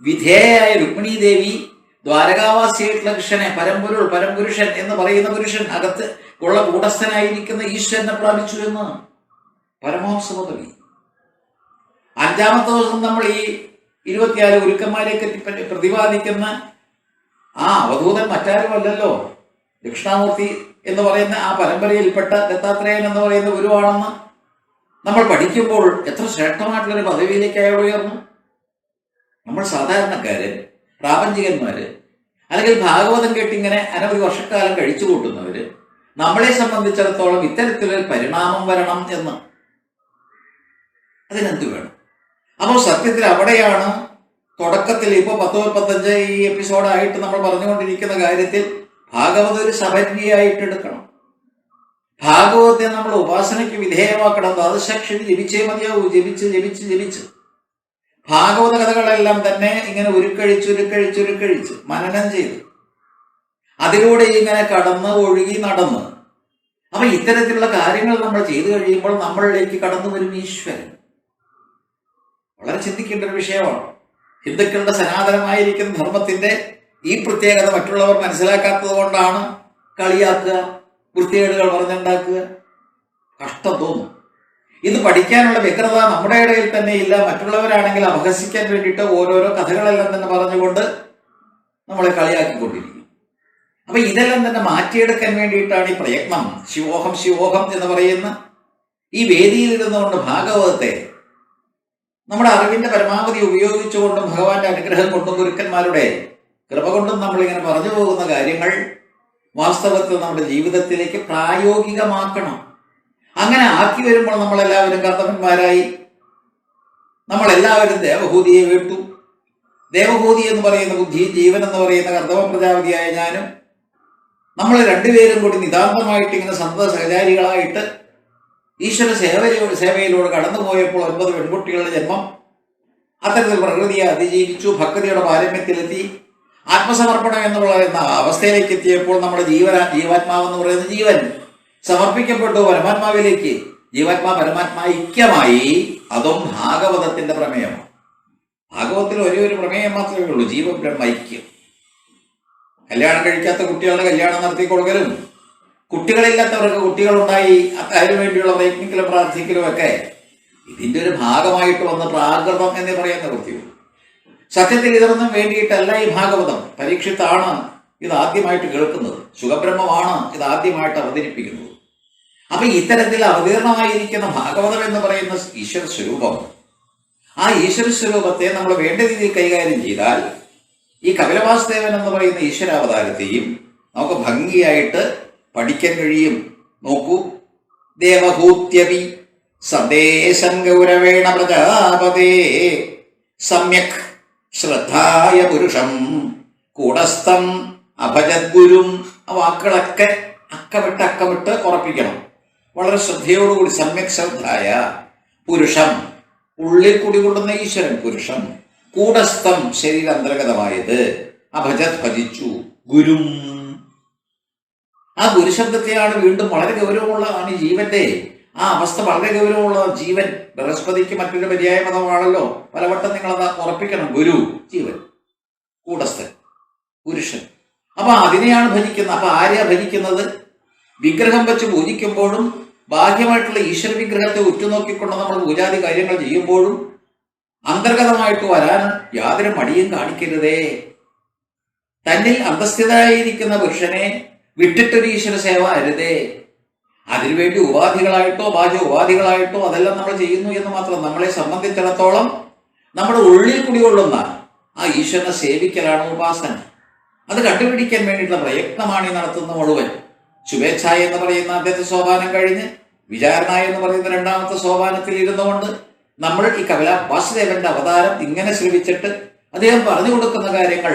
വിധേയയായ രുക്മിണി ദേവി ദ്വാരകാവാസിയായിട്ടുള്ള കൃഷ്ണനെ പരമ്പൊരുൾ, പരംപുരുഷൻ എന്ന് പറയുന്ന പുരുഷൻ അകത്ത് ഉള്ള കൂടസ്ഥനായിരിക്കുന്ന ഈശ്വരനെ പ്രാപിച്ചു എന്ന് പരമഹംസ പദവി. 5ാമത്തെ ദിവസം നമ്മൾ ഈ 24 ഗുരുക്കന്മാരെ പറ്റി പ്രതിപാദിക്കുന്ന ആ അവധൂതൻ മറ്റാരുമല്ലല്ലോ, ദക്ഷിണാമൂർത്തി എന്ന് പറയുന്ന ആ പരമ്പരയിൽപ്പെട്ട ദത്താത്രേയൻ എന്ന് പറയുന്ന ഗുരുവാണെന്ന് നമ്മൾ പഠിക്കുമ്പോൾ എത്ര ശ്രേഷ്ഠമായിട്ടുള്ളൊരു പദവിയിലേക്ക് അയാൾ ഉയർന്നു. നമ്മൾ സാധാരണക്കാര്, പ്രാപഞ്ചികന്മാര്, അല്ലെങ്കിൽ ഭാഗവതം കേട്ടിങ്ങനെ അനവധി വർഷക്കാലം കഴിച്ചു കൂട്ടുന്നവര്, നമ്മളെ സംബന്ധിച്ചിടത്തോളം ഇത്തരത്തിലൊരു പരിണാമം വരണം എന്ന് അതിനെന്ത് വേണം? അപ്പോൾ സത്യത്തിൽ അവിടെയാണ് തുടക്കത്തിൽ ഇപ്പോൾ 10-15 ഈ എപ്പിസോഡായിട്ട് നമ്മൾ പറഞ്ഞുകൊണ്ടിരിക്കുന്ന കാര്യത്തിൽ ഭാഗവത ഒരു സഭര്യായിട്ട് എടുക്കണം. ഭാഗവതത്തെ നമ്മൾ ഉപാസനയ്ക്ക് വിധേയമാക്കണം. ദ്വാദശാക്ഷരി ജപിച്ചേ മതിയാവൂ. ജപിച്ച് ഭാഗവത കഥകളെല്ലാം തന്നെ ഇങ്ങനെ ഉരുക്കഴിച്ച് മനനം ചെയ്ത് അതിലൂടെ ഇങ്ങനെ കടന്ന് ഒഴുകി നടന്ന്, അപ്പൊ ഇത്തരത്തിലുള്ള കാര്യങ്ങൾ നമ്മൾ ചെയ്തു കഴിയുമ്പോൾ നമ്മളിലേക്ക് കടന്നു വരും ഈശ്വരൻ. വളരെ ചിന്തിക്കേണ്ട ഒരു വിഷയമാണ്. ഹിന്ദുക്കളുടെ സനാതനമായിരിക്കുന്ന ധർമ്മത്തിന്റെ ഈ പ്രത്യേകത മറ്റുള്ളവർ മനസ്സിലാക്കാത്തത് കൊണ്ടാണ് കളിയാക്കുക, വൃത്തികേടുകൾ പറഞ്ഞുണ്ടാക്കുക. കഷ്ടം തോന്നും. ഇത് പഠിക്കാനുള്ള വ്യഗ്രത നമ്മുടെ ഇടയിൽ തന്നെ ഇല്ല. മറ്റുള്ളവരാണെങ്കിൽ അപഹസിക്കാൻ വേണ്ടിയിട്ട് ഓരോരോ കഥകളെല്ലാം തന്നെ പറഞ്ഞുകൊണ്ട് നമ്മളെ കളിയാക്കിക്കൊണ്ടിരിക്കും. അപ്പൊ ഇതെല്ലാം തന്നെ മാറ്റിയെടുക്കാൻ വേണ്ടിയിട്ടാണ് ഈ പ്രയത്നം. ശിവോഹം എന്ന് പറയുന്ന ഈ വേദിയിലിരുന്നുകൊണ്ട് ഭാഗവതത്തെ നമ്മുടെ അറിവിന്റെ പരമാവധി ഉപയോഗിച്ചുകൊണ്ടും ഭഗവാന്റെ അനുഗ്രഹം കൊണ്ടും ഗുരുക്കന്മാരുടെ കൃപ കൊണ്ടും നമ്മളിങ്ങനെ പറഞ്ഞു പോകുന്ന കാര്യങ്ങൾ വാസ്തവത്തിൽ നമ്മുടെ ജീവിതത്തിലേക്ക് പ്രായോഗികമാക്കണം. അങ്ങനെ ആക്കി വരുമ്പോൾ നമ്മളെല്ലാവരും കർത്തവന്മാരായി, നമ്മളെല്ലാവരും ദേവഹൂതിയെ വീട്ടു. ദേവഹൂതി എന്ന് പറയുന്ന ബുദ്ധി, ജീവൻ എന്ന് പറയുന്ന കർത്തവ പ്രജാപതിയായ ഞാനും നമ്മൾ രണ്ടുപേരും കൂടി നിതാന്തമായിട്ട് ഇങ്ങനെ സന്തത സഹചാരികളായിട്ട് ഈശ്വര സേവയിലൂടെ കടന്നുപോയപ്പോൾ 9 പെൺകുട്ടികളുടെ ജന്മം അത്തരത്തിൽ പ്രകൃതിയെ അതിജീവിച്ചു, ഭക്തിയുടെ പാരമ്യത്തിലെത്തി, ആത്മസമർപ്പണം എന്ന് പറയുന്ന അവസ്ഥയിലേക്ക് എത്തിയപ്പോൾ നമ്മുടെ ജീവാത്മാവെന്ന് പറയുന്ന ജീവൻ സമർപ്പിക്കപ്പെട്ടു പരമാത്മാവിലേക്ക്. ജീവാത്മാ പരമാത്മാ ഐക്യമായി. അതും ഭാഗവതത്തിന്റെ പ്രമേയമാണ്. ഭാഗവതത്തിൽ ഒരേ ഒരു പ്രമേയം മാത്രമേ ഉള്ളൂ, ജീവബ്രഹ്മ ഐക്യം. കല്യാണം കഴിക്കാത്ത കുട്ടികളുടെ കല്യാണം നടത്തി കൊടുക്കലും, കുട്ടികളില്ലാത്തവർക്ക് കുട്ടികളുണ്ടായി, അതിനു വേണ്ടിയുള്ള പ്രയത്നിക്കലും പ്രാർത്ഥിക്കലും ഒക്കെ ഇതിന്റെ ഒരു ഭാഗമായിട്ട് വന്ന പ്രാകൃതം എന്ന് പറയുന്ന കൃത്യവും. സത്യത്തിൽ ഇതൊന്നും വേണ്ടിയിട്ടല്ല ഈ ഭാഗവതം. പരീക്ഷിത്താണ് ഇത് ആദ്യമായിട്ട് കേൾക്കുന്നത്, സുഖബ്രഹ്മമാണ് ഇത് ആദ്യമായിട്ട് അവതരിപ്പിക്കുന്നത്. അപ്പൊ ഇത്തരത്തിൽ അവതീർണമായിരിക്കുന്ന ഭാഗവതം എന്ന് പറയുന്ന ഈശ്വര സ്വരൂപം, ആ ഈശ്വര സ്വരൂപത്തെ നമ്മൾ വേണ്ട രീതിയിൽ കൈകാര്യം ചെയ്താൽ ഈ കപിലവാസുദേവൻ എന്ന് പറയുന്ന ഈശ്വരാവതാരത്തെയും നമുക്ക് ഭംഗിയായിട്ട് പഠിക്കാൻ കഴിയും. നോക്കൂ, ദേവഹൂത്യപി സന്ദേശം ഗൗരവേണ പ്രജാപതേ സമ്യക് ശ്രദ്ധായ പുരുഷം കൂടസ്ഥം അഭജദ്ഗുരും. ആ വാക്കുകളൊക്കെ അക്കമിട്ട് ഉറപ്പിക്കണം. വളരെ ശ്രദ്ധയോടുകൂടി. സമ്യക് ശ്രദ്ധായ പുരുഷം, ഉള്ളിൽ കുടികൊള്ളുന്ന ഈശ്വരൻ പുരുഷം, കൂടസ്ഥം ശരീരാന്തർഗതമായത്, അഭജത് ഭജിച്ചു, ഗുരും. ആ ഗുരുശബ്ദത്തെയാണ് വീണ്ടും വളരെ ഗൗരവമുള്ളതാണ് ഈ ജീവന്റെ ആ അവസ്ഥ, വളരെ ഗൗരവമുള്ള ജീവൻ. ബൃഹസ്പതിക്ക് മറ്റൊരു പര്യായ പദമാണല്ലോ, പലവട്ടം നിങ്ങളത് ഉറപ്പിക്കണം. ഗുരു ജീവൻ, കൂടസ്ഥൻ പുരുഷൻ. അപ്പൊ അതിനെയാണ് ഭജിക്കുന്നത്. അപ്പൊ ആരെയാ ഭജിക്കുന്നത്? വിഗ്രഹം വെച്ച് പൂജിക്കുമ്പോഴും ബാഹ്യമായിട്ടുള്ള ഈശ്വര വിഗ്രഹത്തെ ഉറ്റുനോക്കിക്കൊണ്ട് നമ്മൾ പൂജാതി കാര്യങ്ങൾ ചെയ്യുമ്പോഴും അന്തർഗതമായിട്ട് വരാൻ യാതൊരു മടിയും കാണിക്കരുതേ. തന്നിൽ അന്തസ്ഥിതരായിരിക്കുന്ന പുരുഷനെ വിട്ടിട്ടൊരു ഈശ്വര സേവ അരുതേ. അതിനുവേണ്ടി ഉപാധികളായിട്ടോ ബാഹ്യ ഉപാധികളായിട്ടോ അതെല്ലാം നമ്മൾ ചെയ്യുന്നു എന്ന് മാത്രം. നമ്മളെ സംബന്ധിച്ചിടത്തോളം നമ്മുടെ ഉള്ളിൽ കുടികൊള്ളുന്ന ആ ഈശ്വരനെ സേവിക്കലാണ് ഉപാസന. അത് കണ്ടുപിടിക്കാൻ വേണ്ടിയിട്ടുള്ള പ്രയത്നമാണ് ഈ നടത്തുന്ന മുഴുവൻ. ശുഭേച്ഛ എന്ന് പറയുന്ന ആദ്യത്തെ സോപാനം കഴിഞ്ഞ് വിചാരണ എന്ന് പറയുന്ന രണ്ടാമത്തെ സോപാനത്തിൽ ഇരുന്നുകൊണ്ട് നമ്മൾ ഈ വാസുദേവന്റെ അവതാരം ഇങ്ങനെ ശ്രമിച്ചിട്ട് അദ്ദേഹം പറഞ്ഞു കൊടുക്കുന്ന കാര്യങ്ങൾ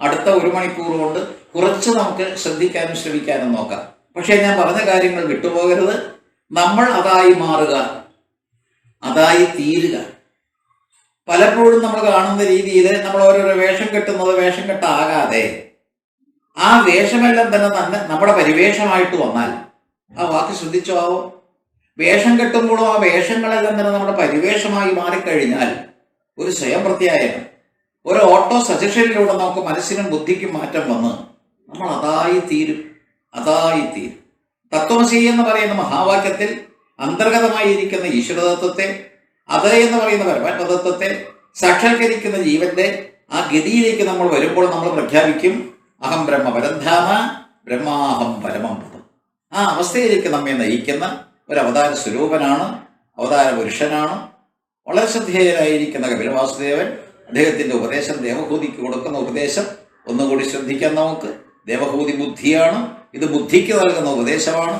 അടുത്ത 1 മണിക്കൂർ കൊണ്ട് കുറച്ച് നമുക്ക് ശ്രദ്ധിക്കാനും ശ്രമിക്കാനും നോക്കാം. പക്ഷെ ഞാൻ പറഞ്ഞ കാര്യങ്ങൾ വിട്ടുപോകരുത്. നമ്മൾ അതായി മാറുക, അതായി തീരുക. പലപ്പോഴും നമ്മൾ കാണുന്ന രീതിയിൽ നമ്മൾ ഓരോരോ വേഷം കെട്ടുന്നത് വേഷം കെട്ടാകാതെ ആ വേഷമെല്ലാം തന്നെ നമ്മുടെ പരിവേഷമായിട്ട് വന്നാൽ, ആ വാക്ക് ശ്രദ്ധിച്ചോ ആവോ, വേഷം കെട്ടുമ്പോഴും ആ വേഷങ്ങളെല്ലാം തന്നെ നമ്മുടെ പരിവേഷമായി മാറിക്കഴിഞ്ഞാൽ ഒരു സ്വയം പ്രത്യായനം, ഒരു ഓട്ടോ സജഷനിലൂടെ നമുക്ക് മനസ്സിനും ബുദ്ധിക്കും മാറ്റം വന്ന് നമ്മൾ അതായി തീരും. തത്വമസി എന്ന് പറയുന്ന മഹാവാക്യത്തിൽ അന്തർഗതമായിരിക്കുന്ന ഈശ്വരതത്വത്തെ, അത് എന്ന് പറയുന്ന പരമാത്മതത്വത്തെ സാക്ഷാത്കരിക്കുന്ന ജീവന്റെ ആ ഗതിയിലേക്ക് നമ്മൾ വരുമ്പോൾ നമ്മൾ പ്രഖ്യാപിക്കും, അഹം ബ്രഹ്മ പരംധാമ ബ്രഹ്മാഹം പരമം പദം. ആ അവസ്ഥയിലേക്ക് നമ്മെ നയിക്കുന്ന ഒരു അവതാര സ്വരൂപനാണ്, അവതാര പുരുഷനാണ്. വളരെ ശ്രദ്ധേയനായിരിക്കുന്ന കപിലവാസുദേവൻ അദ്ദേഹത്തിന്റെ ഉപദേശം, ദേവഹൂതിക്ക് കൊടുക്കുന്ന ഉപദേശം ഒന്നുകൂടി ശ്രദ്ധിക്കാൻ നമുക്ക്. ദേവഹൂതി ബുദ്ധിയാണ്, ഇത് ബുദ്ധിക്ക് നൽകുന്ന ഉപദേശമാണ്.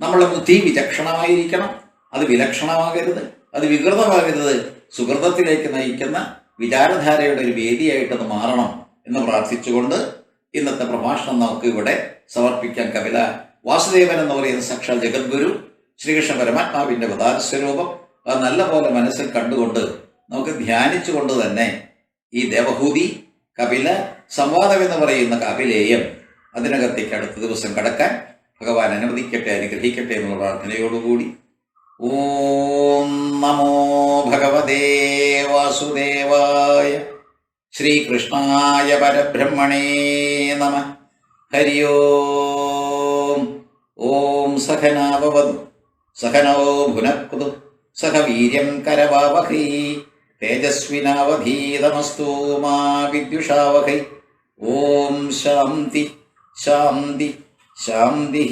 നമ്മളുടെ ബുദ്ധി വിചക്ഷണമായിരിക്കണം, അത് വിലക്ഷണമാകരുത്, അത് വികൃതമാകരുത്. സുഹൃതത്തിലേക്ക് നയിക്കുന്ന വിചാരധാരയുടെ ഒരു വേദിയായിട്ടത് മാറണം എന്ന് പ്രാർത്ഥിച്ചുകൊണ്ട് ഇന്നത്തെ പ്രഭാഷണം നമുക്ക് ഇവിടെ സമർപ്പിക്കാൻ. കപില വാസുദേവൻ എന്ന് പറയുന്ന സാക്ഷാൽ ജഗദ്ഗുരു ശ്രീകൃഷ്ണ പരമാത്മാവിന്റെ അവതാര സ്വരൂപം അത് നല്ല പോലെ മനസ്സിൽ കണ്ടുകൊണ്ട് നമുക്ക് ധ്യാനിച്ചുകൊണ്ട് തന്നെ ഈ ദേവഹൂതി കപില സംവാദം എന്ന് പറയുന്ന കപിലേയം അതിനകത്തേക്ക് അടുത്ത ദിവസം കടക്കാൻ ഭഗവാൻ അനുവദിക്കട്ടെ, അനുഗ്രഹിക്കട്ടെ എന്നുള്ള പ്രാർത്ഥനയോടുകൂടി ഓം നമോ ഭഗവതേ വാസുദേവായ ശ്രീകൃഷ്ണായ പരബ്രഹ്മണേ നമഃ. ഹരി ഓം. ഓം സഖനാവവതു സഖനോ ഭുനക്തു സഖ വീര്യം കരവാവഹൈ തേജസ്വിനാവധീതമസ്തു മാ വിദ്യുഷാവഹൈ. ഓം ശാന്തി ശാന്തി ശാന്തി.